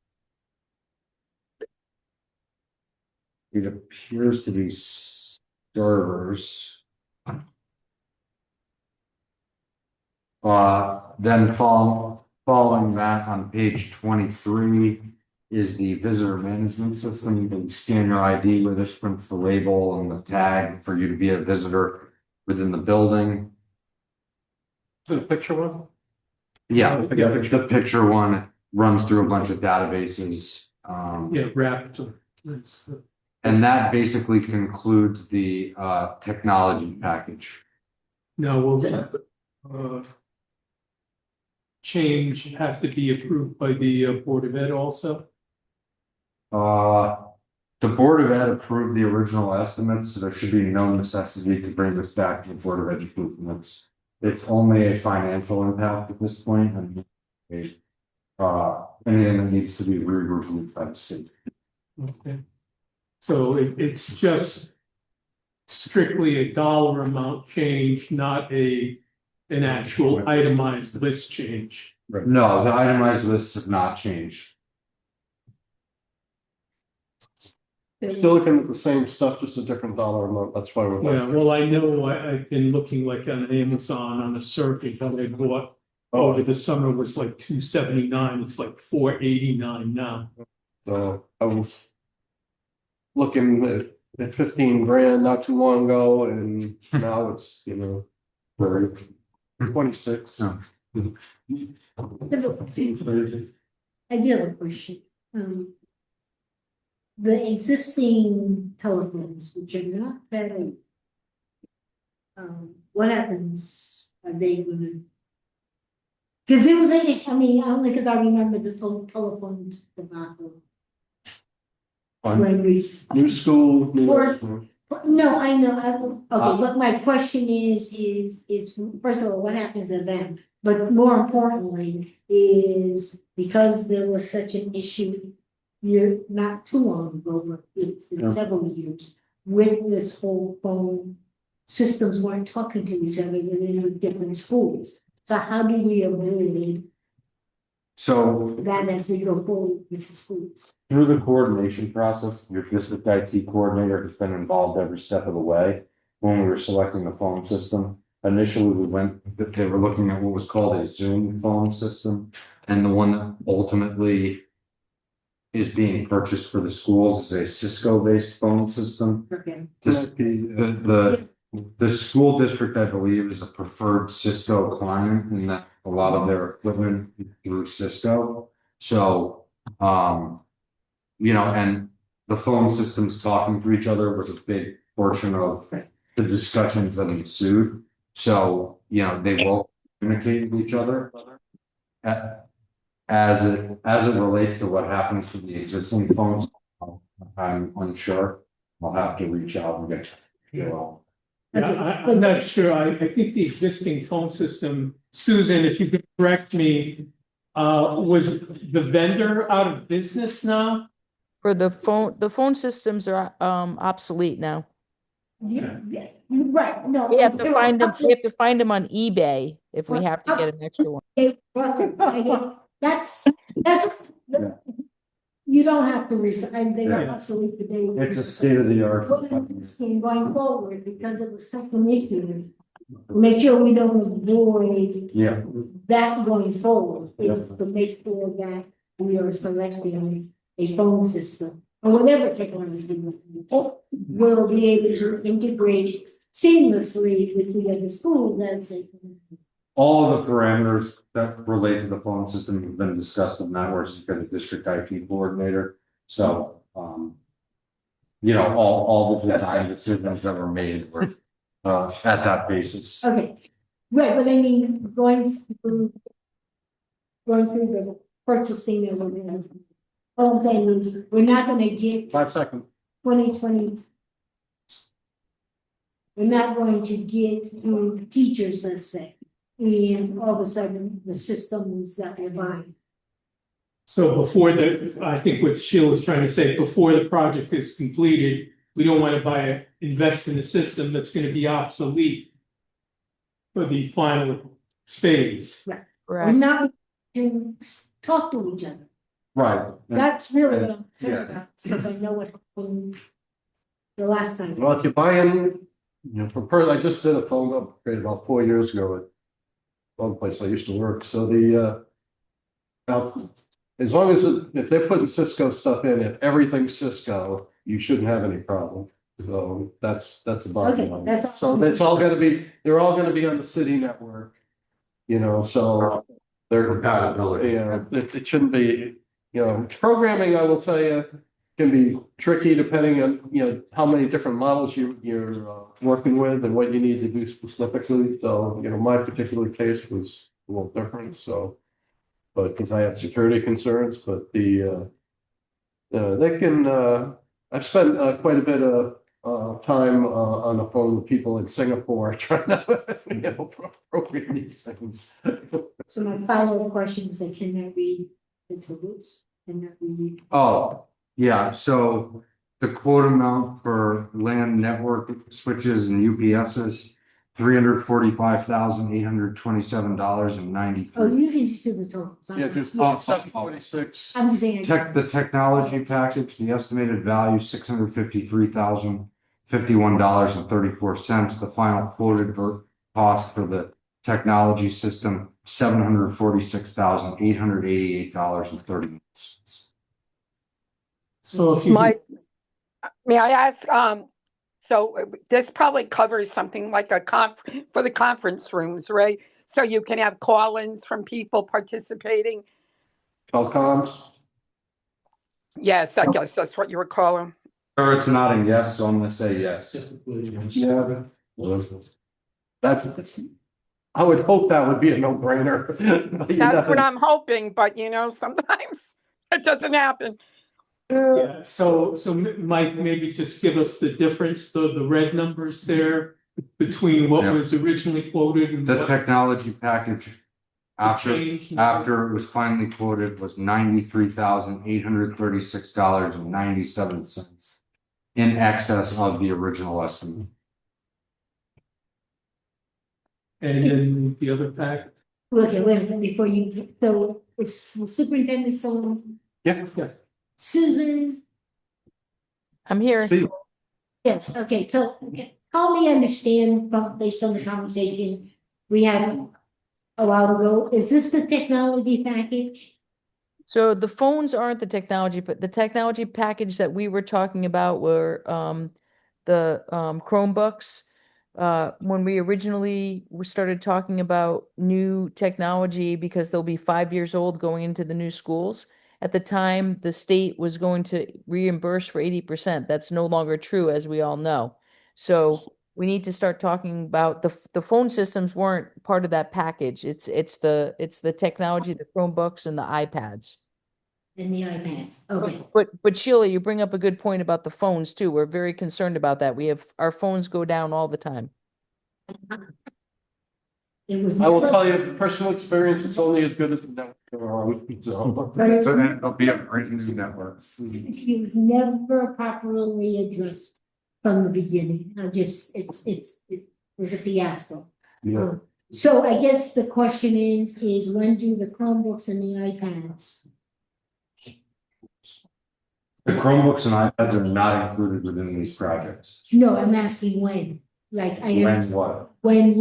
it appears to be servers. Then following that on page 23 is the visitor management system. You can scan your ID with it, prints the label and the tag for you to be a visitor within the building. The picture one? Yeah, the picture one runs through a bunch of databases. Yeah, wrapped. And that basically concludes the technology package. Now, will that change have to be approved by the Board of Ed also? The Board of Ed approved the original estimates, so there should be no necessity to bring this back to the Board of Education. It's only a financial impact at this point, and anything that needs to be re-reviewed by the state. Okay. So it's just strictly a dollar amount change, not an actual itemized list change. No, the itemized lists have not changed. Still looking at the same stuff, just a different dollar amount. That's why we're. Yeah, well, I know I've been looking like on Amazon on a search that I bought over the summer was like $279. It's like $489 now. So I was looking at 15 grand not too long ago, and now it's, 26. I do have a question. The existing telephones, which are not very, what happens? Are they gonna? Because it was only because I remember this whole telephone debacle. When we. New school. No, I know, okay, but my question is, first of all, what happens to them? But more importantly, is because there was such an issue not too long ago, but it's been several years, with this whole phone, systems weren't talking to each other within different schools. So how do we avoid that as we go forward with the schools? Through the coordination process, your district IT coordinator has been involved every step of the way. When we were selecting the phone system, initially they were looking at what was called a Zoom phone system, and the one that ultimately is being purchased for the schools is a Cisco-based phone system. Okay. The school district, I believe, is a preferred Cisco client, and that a lot of their equipment is through Cisco. So, and the phone systems talking to each other was a big portion of the discussions that ensued. So, they will communicate with each other. As it relates to what happens to the existing phones, I'm unsure. I'll have to reach out and get I'm not sure. I think the existing phone system, Susan, if you could correct me, was the vendor out of business now? For the phone systems are obsolete now. Yeah, right, no. We have to find them, we have to find them on eBay if we have to get an extra one. That's, you don't have to resign, they are obsolete today. It's a state of the art. Going forward, because it was such an issue, make sure we don't avoid that going forward, is to make sure that we are selecting a phone system, or whatever technology, will be able to integrate seamlessly with the other schools, that's it. All of the parameters that relate to the phone system have been discussed with Norwich, has been the district IT coordinator. So, all the design decisions that were made were at that basis. Okay, right, but I mean, going through the purchasing of it. All I'm saying is, we're not gonna get 5 seconds. 2020. We're not going to get through teachers, let's say, and all of a sudden, the systems that we're buying. So I think what Sheila's trying to say, before the project is completed, we don't want to invest in a system that's going to be obsolete for the final phase. We're not to talk to each other. Right. That's really what I'm concerned about, since I know what happened the last time. Well, if you buy in, I just did a phone upgrade about 4 years ago at one place I used to work, so now, as long as if they're putting Cisco stuff in, if everything's Cisco, you shouldn't have any problem. So that's the bottom line. So they're all gonna be on the city network, so they're compatibility. It shouldn't be, programming, I will tell you, can be tricky depending on, how many different models you're working with and what you need to do specifically. So, my particular case was a little different, so. But because I have security concerns, but they can, I've spent quite a bit of time on the phone with people in Singapore trying to appropriate these things. So my follow-up question is, can that be the tools? Can that be? Oh, yeah, so the quote amount for LAN network switches and UPSs, $345,827.93. Oh, you can just do the totals. Yeah, just 746. I'm just saying. The technology package, the estimated value, $653,051.34. The final quoted cost for the technology system, $746,888.30. So if you. May I ask, so this probably covers something like for the conference rooms, right? So you can have call-ins from people participating? Telecoms? Yes, I guess that's what you were calling. It's nodding yes, so I'm gonna say yes. Yeah. I would hope that would be a no-brainer. That's what I'm hoping, but sometimes it doesn't happen. Yeah, so Mike, maybe just give us the difference, the red numbers there between what was originally quoted and The what technology package changed. after it was finally quoted was $93,836.97, in excess of the original estimate. And then the other pack. Okay, wait a minute, before you, so it's the superintendent, so Yeah. Susan, I'm here. yes, okay, so help me understand, based on the conversation we had a while ago, is this the technology package? So the phones aren't the technology, but the technology package that we were talking about were the Chromebooks. When we originally started talking about new technology, because they'll be 5 years old going into the new schools, at the time the state was going to reimburse for 80%. That's no longer true, as we all know. So we need to start talking about the phone systems weren't part of that package. It's the technology, the Chromebooks and the iPads. And the iPads, okay. But Sheila, you bring up a good point about the phones too. We're very concerned about that. Our phones go down all the time. It was. I will tell you, personal experience, it's only as good as the network. So then it'll be a great new network. It was never properly addressed from the beginning. It was a fiasco. Yeah. So I guess the question is when do the Chromebooks and the iPads? The Chromebooks and iPads are not included within these projects. No, I'm asking when. Like When what? when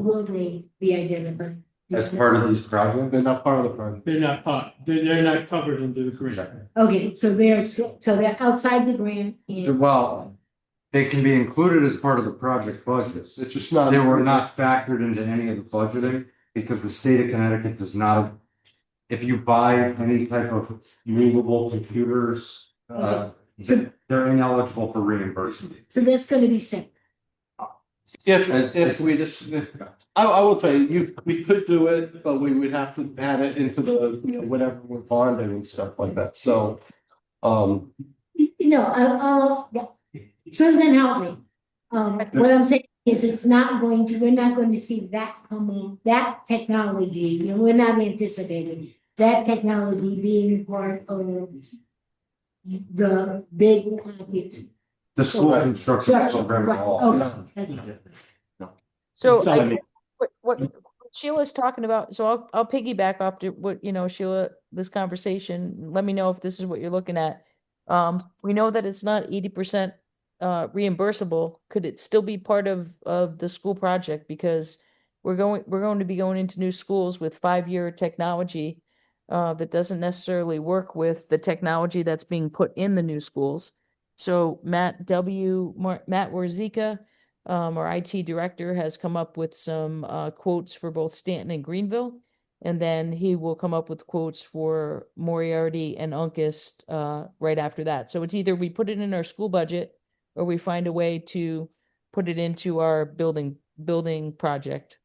will they be identified? as part of these projects. They're not part of the project. They're not covered under the grant. Okay, so they're outside the grant and, Well, they can be included as part of the project budgets. It's just not. They were not factored into any of the budgeting because the state of Connecticut does not. If you buy any type of movable computers, they're ineligible for reimbursement. so that's gonna be sent. If we just, I will tell you, we could do it, but we would have to add it into the, whatever we're bonding and stuff like that, so. Susan, help me. What I'm saying is we're not going to see that coming, that technology, we're not anticipating that technology being part of the big package. The school construction program. Right, okay, that's it. So It's I on think what Sheila's talking about, so I'll piggyback off to what, Sheila, this conversation, let me know if this is what you're looking at. We know that it's not 80% reimbursable. Could it still be part of the school project? Because we're going to be going into new schools with 5-year technology that doesn't necessarily work with the technology that's being put in the new schools. So Matt Warzika, our IT director, has come up with some quotes for both Stanton and Greenville, and then he will come up with quotes for Moriarty and Uncas right after that. So it's either we put it in our school budget or we find a way to put it into our building project.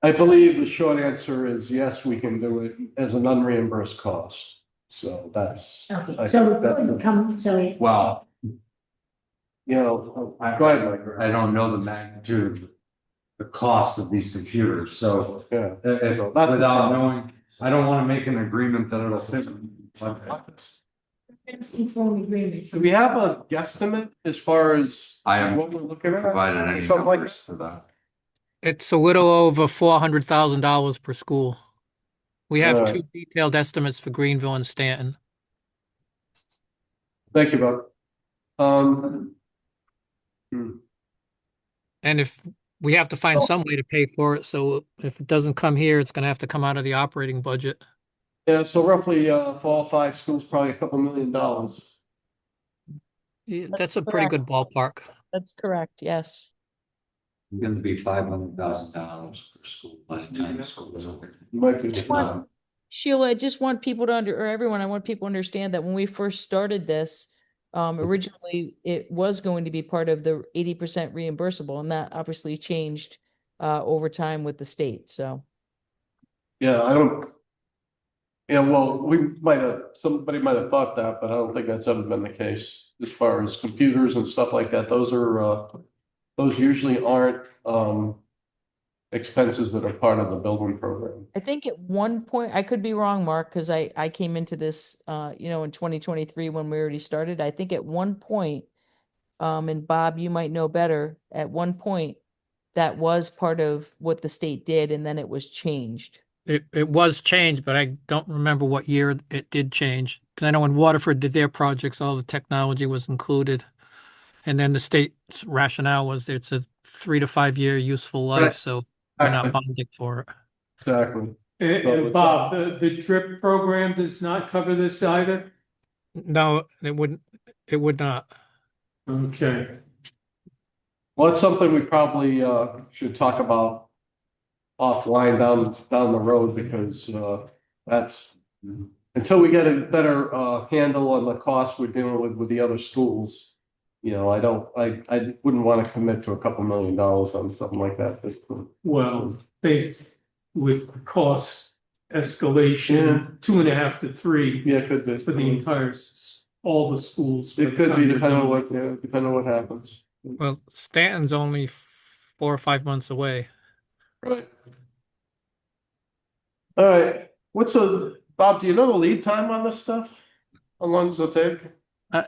I believe the short answer is yes, we can do it as an unreimbursed cost, so that's. Okay, I so think it that's couldn't come, sorry. Well, go ahead, Mike. I don't know the magnitude of the cost of these computers, so Yeah. without knowing, I don't want to make an agreement that it'll fit. It's informed agreement. Do we have a guesstimate as far as I haven't what we're looking at? provided any Something like numbers for that. It's a little over $400,000 per school. We have Alright. 2 detailed estimates for Greenville and Stanton. Thank you, Bob. And if we have to find some way to pay for it, so if it doesn't come here, it's going to have to come out of the operating budget. Yeah, so roughly for all 5 schools, probably a couple $1 million. Yeah, that's a pretty good ballpark. That's correct, yes. It's going to be $500,000 per school by the time the school is over. Might be. If not, Sheila, I just want people to I want people to understand that when we first started this, originally it was going to be part of the 80% reimbursable, and that obviously changed over time with the state, so. Yeah, well, somebody might have thought that, but I don't think that's ever been the case as far as computers and stuff like that. Those usually aren't expenses that are part of the building program. I think at one point, I could be wrong, Mark, because I came into this, in 2023 when we already started. I think at one point, and Bob, you might know better, at one point, that was part of what the state did, and then it was changed. It was changed, but I don't remember what year it did change. Because I know when Waterford did their projects, all the technology was included. And then the state's rationale was that it's a 3 to 5 year useful life, Right. so we're not bonding for it. Exactly. And Bob, the DRIP program does not cover this either? No, it would not. Okay. Well, it's something we probably should talk about offline down the road, because that's until we get a better handle on the cost we're dealing with the other schools. I wouldn't want to commit to a couple $1 million on something like that. Well, with cost escalation, 2.5 to 3. Yeah, it could be for the entire, all the schools. It could be depending on what happens. Well, Stanton's only 4 or 5 months away. Right. All right. Bob, do you know the lead time on this stuff? How long does it take?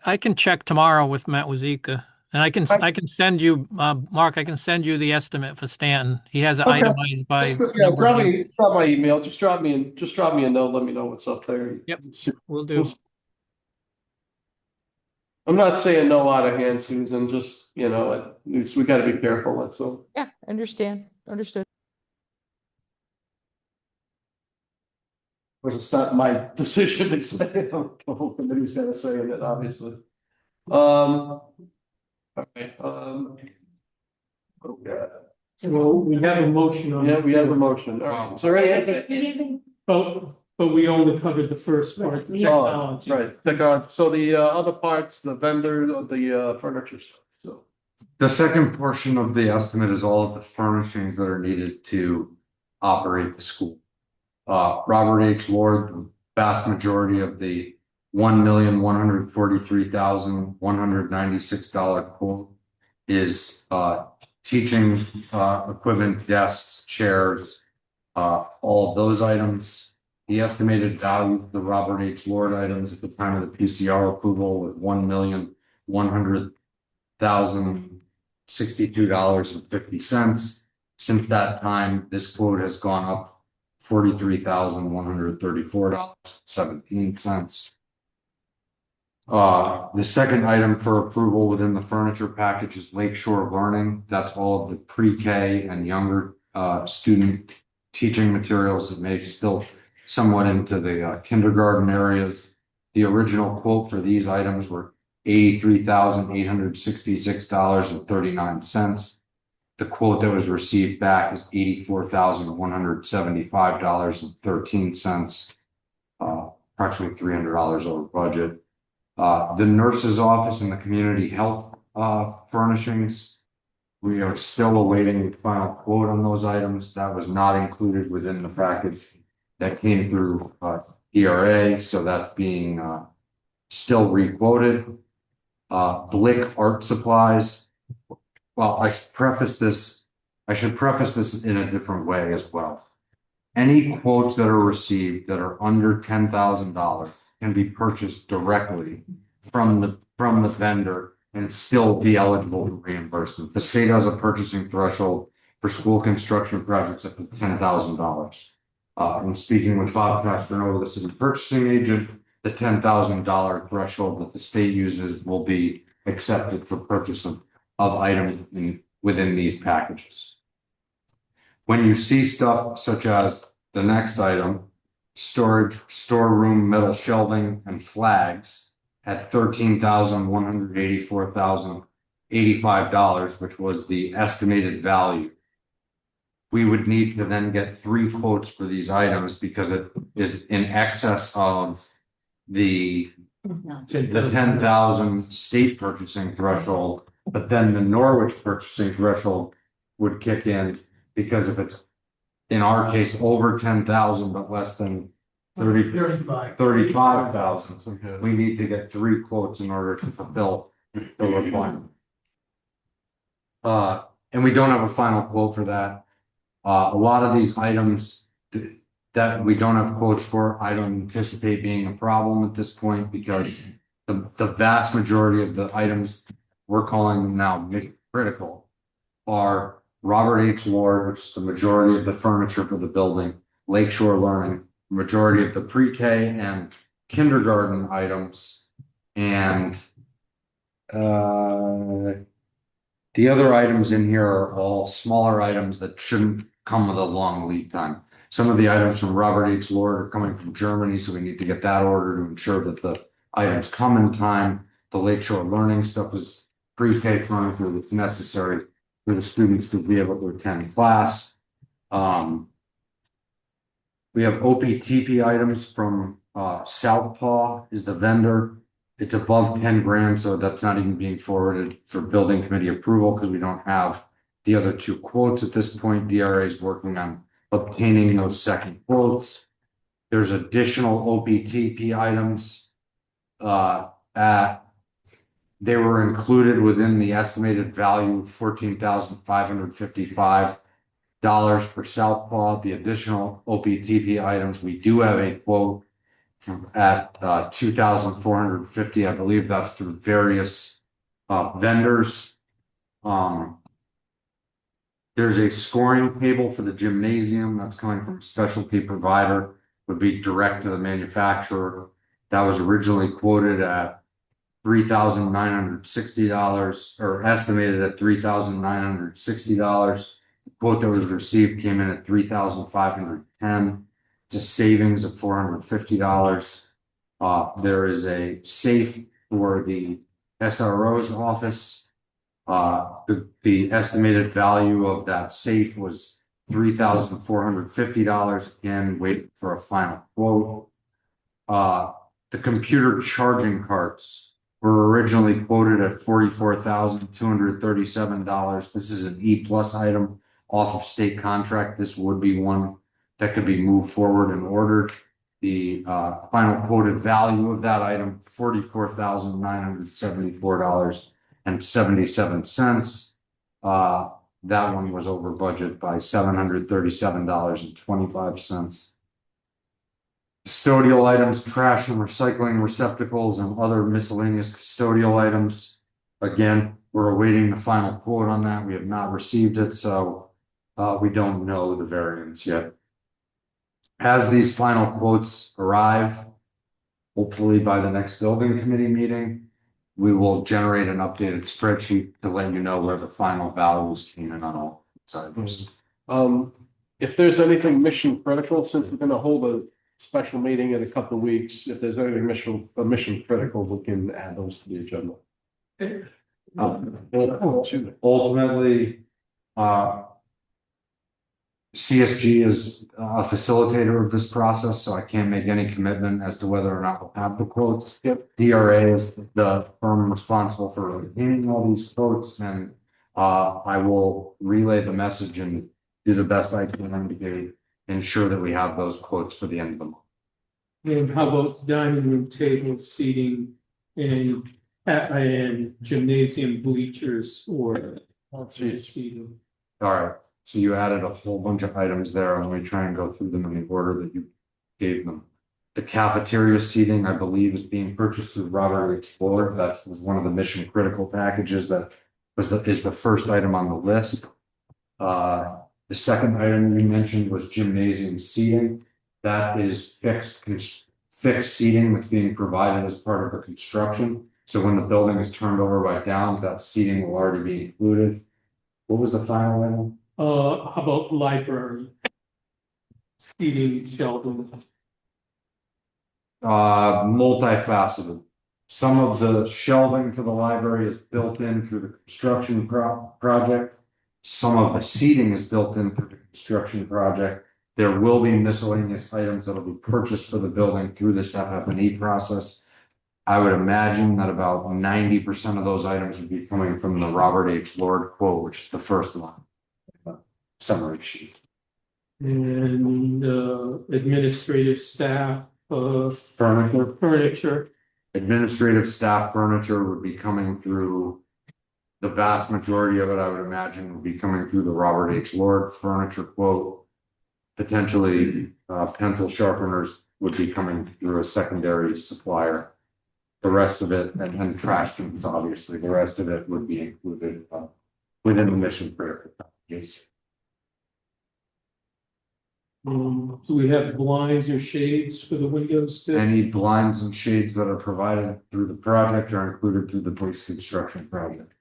I can check tomorrow with Matt Wazika, and I can send you, Mark. I can send you the estimate for Stanton. He has it itemized by. Yeah, it's not my email. Just drop me a note. Let me know what's up there. Yep, we'll do. I'm not saying no out of hand, Susan. Just we got to be careful. That's all. Yeah, understood. course, it's not my decision to say, the whole committee's got to say in it, obviously. Okay, okay. Well, we have a motion on. Yeah, we have a motion. All right. So, But we only covered the first part, the technology. right. So the other parts, the vendor, the furniture, so. The second portion of the estimate is all of the furnishings that are needed to operate the school. Robert H. Lord, the vast majority of the $1,143,196 quote is teaching equipment, desks, chairs, all of those items. The estimated value of the Robert H. Lord items at the time of the PCR approval was $1,100,062.50. Since that time, this quote has gone up $43,134.17. The second item for approval within the furniture package is Lakeshore Learning. That's all of the pre-K and younger student teaching materials that may spill somewhat into the kindergarten areas. The original quote for these items were $83,866.39. The quote that was received back is $84,175.13, approximately $300 over budget. The nurse's office and the community health furnishings, we are still awaiting the final quote on those items. That was not included within the package that came through DRA, so that's being still re-quoted. Blick art supplies. Well, I should preface this in a different way as well. Any quotes that are received that are under $10,000 can be purchased directly from the vendor and still be eligible for reimbursement. The state has a purchasing threshold for school construction projects up to $10,000. I'm speaking with Bob Castronova, the city purchasing agent. The $10,000 threshold that the state uses will be accepted for purchase of items within these packages. When you see stuff such as the next item, storeroom metal shelving and flags at $13,184,085, which was the estimated value, we would need to then get 3 quotes for these items because it is in excess of the 10,000 state purchasing threshold. But then the Norwich purchasing threshold would kick in because if it's, in our case, over 10,000 but less than 35,000, we need to get 3 quotes in order to fulfill the requirement. And we don't have a final quote for that. A lot of these items that we don't have quotes for, I don't anticipate being a problem at this point because the vast majority of the items we're calling them now critical are Robert H. Lord, which is the majority of the furniture for the building, Lakeshore Learning, majority of the pre-K and kindergarten items, and the other items in here are all smaller items that shouldn't come with a long lead time. Some of the items from Robert H. Lord are coming from Germany, so we need to get that order to ensure that the items come in time. The Lakeshore Learning stuff is pre-K furniture that's necessary for the students to be able to attend class. We have OPTP items from Southpaw is the vendor. It's above 10 grand, so that's not even being forwarded for building committee approval because we don't have the other 2 quotes at this point. DRA is working on obtaining those second quotes. There's additional OPTP items they were included within the estimated value of $14,555 for Southpaw. The additional OPTP items, we do have a quote at $2,450. I believe that's through various vendors. There's a scoring table for the gymnasium that's coming from a specialty provider, would be direct to the manufacturer. That was originally quoted at $3,960 or estimated at $3,960. The quote that was received came in at $3,510. It's a savings of $450. There is a safe for the SRO's office. The estimated value of that safe was $3,450 and wait for a final quote. The computer charging carts were originally quoted at $44,237. This is an E+ item off of state contract. This would be one that could be moved forward and ordered. The final quoted value of that item, $44,974.77. That one was over budget by $737.25. Custodial items, trash and recycling receptacles and other miscellaneous custodial items. Again, we're awaiting the final quote on that. We have not received it, so we don't know the variance yet. As these final quotes arrive, hopefully by the next building committee meeting, we will generate an updated spreadsheet to let you know where the final values came in on all sides. If there's anything mission critical, since we're gonna hold a special meeting in a couple of weeks, if there's anything mission critical, we can add those to the agenda. Ultimately, CSG is a facilitator of this process, so I can't make any commitment as to whether or not we'll have the quotes. DRA is the firm responsible for retaining all these quotes, and I will relay the message and do the best I can to ensure that we have those quotes for the end of the month. And how about dining room tables, seating, and gymnasium bleachers or alternate seating? All right. So you added a whole bunch of items there. Let me try and go through them in the order that you gave them. The cafeteria seating, I believe, is being purchased through Robert Explorer. That was one of the mission critical packages that is the first item on the list. The second item you mentioned was gymnasium seating. That is fixed seating that's being provided as part of the construction. So when the building is turned over by Downs, that seating will already be included. What was the final item? How about library? Seating, shelving. Multifaceted. Some of the shelving for the library is built in through the construction project. Some of the seating is built in through the construction project. There will be miscellaneous items that will be purchased for the building through this FF&E process. I would imagine that about 90% of those items would be coming from the Robert H. Lord quote, which is the first line. Summary sheet. And administrative staff, furniture. Administrative staff furniture would be coming through, the vast majority of it, I would imagine, would be coming through the Robert H. Lord furniture quote. Potentially, pencil sharpeners would be coming through a secondary supplier. The rest of it, and trash cans, obviously, the rest of it would be included within the mission critical packages. Do we have blinds or shades for the windows too? Any blinds and shades that are provided through the project are included through the police construction project.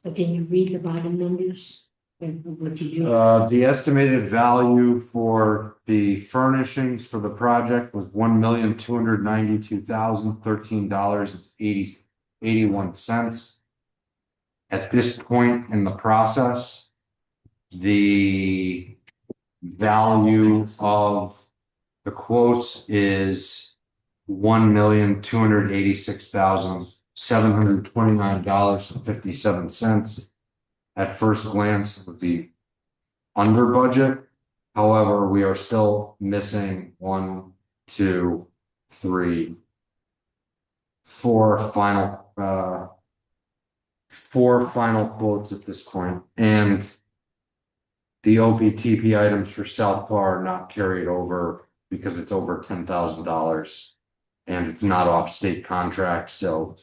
So can you read the bottom numbers? And what you do? The estimated value for the furnishings for the project was $1,292,013.81. At this point in the process, the value of the quotes is $1,286,729.57. At first glance, it would be under budget. However, we are still missing 4 final quotes at this point, and the OPTP items for South Bar are not carried over because it's over $10,000 and it's not off state contract. So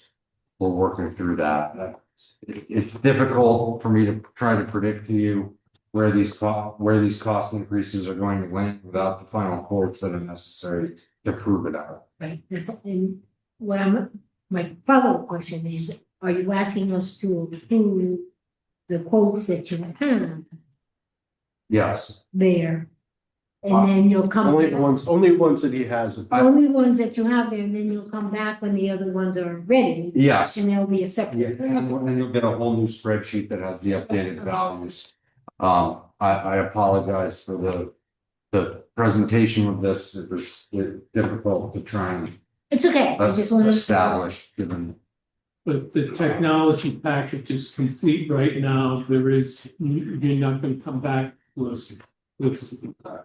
we're working through that. It's difficult for me to try to predict to you where these cost increases are going to land without the final quotes that are necessary to prove it out. Right, and my follow-up question is, are you asking us to approve the quotes that you have? Yes. there. And then you'll come. Only back. the ones that he has. The only ones that you have there, and then you'll come back when the other ones are ready. Yes. And there'll be a Yeah, separate. and you'll get a whole new spreadsheet that has the updated values. I apologize for the presentation of this. It was difficult to try and It's okay, I just wanted to. establish, given. But the technology package is complete right now. You're not gonna come back with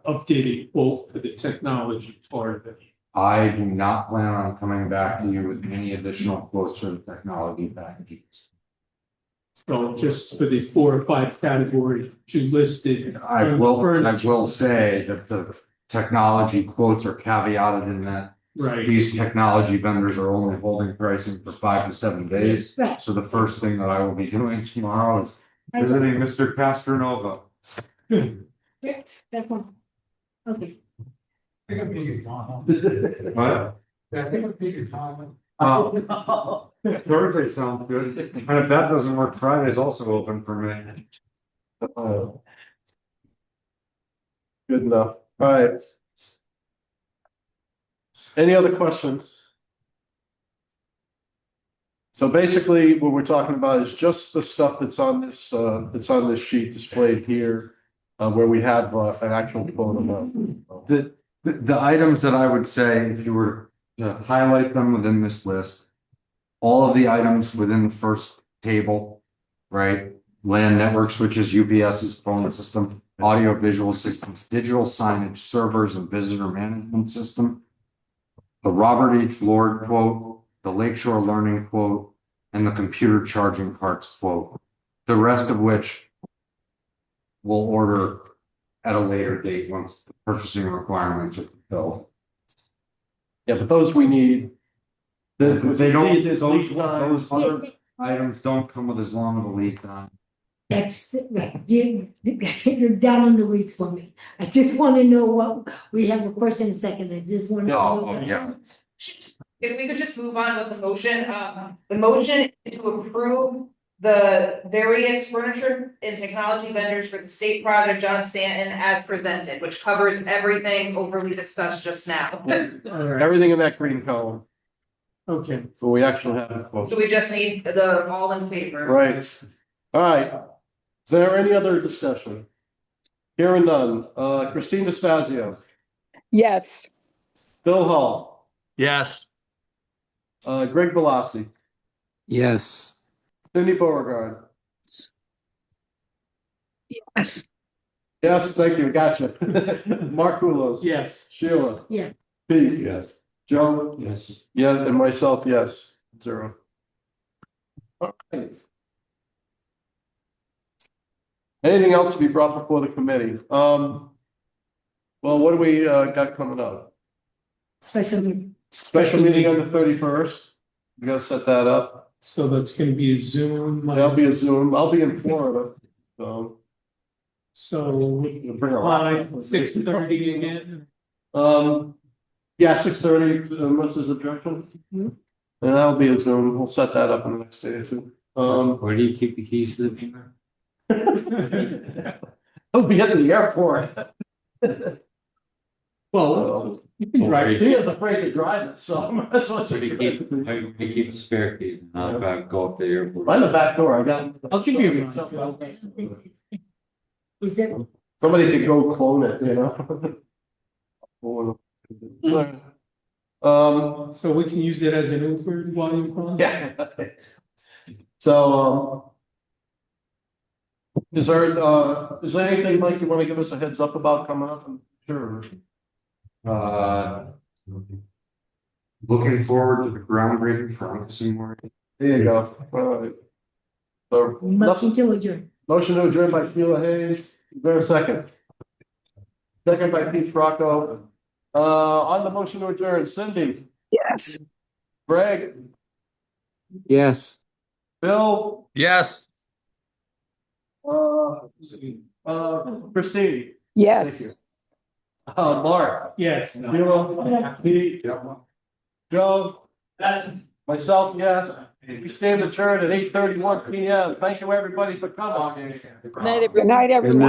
updated quote for the technology part of it. I do not plan on coming back to you with any additional quotes for the technology packages. So just for the 4 or 5 categories you listed. I will say that the technology quotes are caveated in that Right. these technology vendors are only holding pricing for 5 to 7 days. Right. So the first thing that I will be doing tomorrow is visiting Mr. Castronova. Yeah, that's one. Okay. What? Thursday sounds good. And if that doesn't work, Friday's also open for me. Good enough. All right. Any other questions? So basically, what we're talking about is just the stuff that's on this sheet displayed here, where we have an actual quote amount. The items that I would say, if you were to highlight them within this list, all of the items within the first table, right? LAN network switches, UPSs, phone system, audio visual systems, digital signage, servers, and visitor management system. The Robert H. Lord quote, the Lakeshore Learning quote, and the computer charging carts quote. The rest of which we'll order at a later date once the purchasing requirements are fulfilled. Yeah, but those we need. They don't, Those those other items don't come with as long of a lead time. That's right, you're down in the weeds for me. I just wanna know what, we have a first and a second, I just wanna know. Oh, yeah. If we could just move on with the motion, the motion is to approve the various furniture and technology vendors for the state project John Stanton as presented, which covers everything overly discussed just now. Everything in that green column, Okay. but we actually have a quote. So we just need the all in favor. Right. All right. Is there any other discussion? Hearing none. Christine DeStazio, Yes. Bill Hall, Yes. Greg Velasi, Yes. Cindy Beauregard. Yes. Yes, thank you. Gotcha. Mark Kulos. Yes. Sheila. Yeah. Pete. Yes. Joe. Yes. Yeah, and myself, yes. 0. Okay. Anything else to be brought before the committee? Well, what do we got coming up? Special. Special meeting on the 31st. We gotta set that up. So that's gonna be a Zoom. There'll be a Zoom. I'll be in Florida, so. So We'll bring a laptop. 6:30 again. Yeah, 6:30, unless there's objection. And that'll be a Zoom. We'll set that up in the next day or two. Where do you keep the keys to the beamer? I'll be at the airport. Well, you can drive. Tia's afraid to drive it, so that's what We keep a spare key, not if I go up the airport. By the back door, I got. I'll give you one. Is there, Somebody could go clone it, you know? So we can use it as an Uber while you're gone? Yeah. So, is there anything, Mike, you want to give us a heads up about coming up? Sure. Looking forward to the groundbreaking for Seymour. There you go. All right. So, motion to adjourn. motion to adjourn by Sheila Hayes. Is there a second? Second by Pete Rocco. On the motion to adjourn, Cindy, Yes. Greg, Yes. Bill, Yes. Christine. Yes. Thank you. Mark, Yes. Sheila, Pete, Joe, myself, yes. We stand adjourned at 8:31 p.m. Thank you, everybody, for coming. Good night, everyone.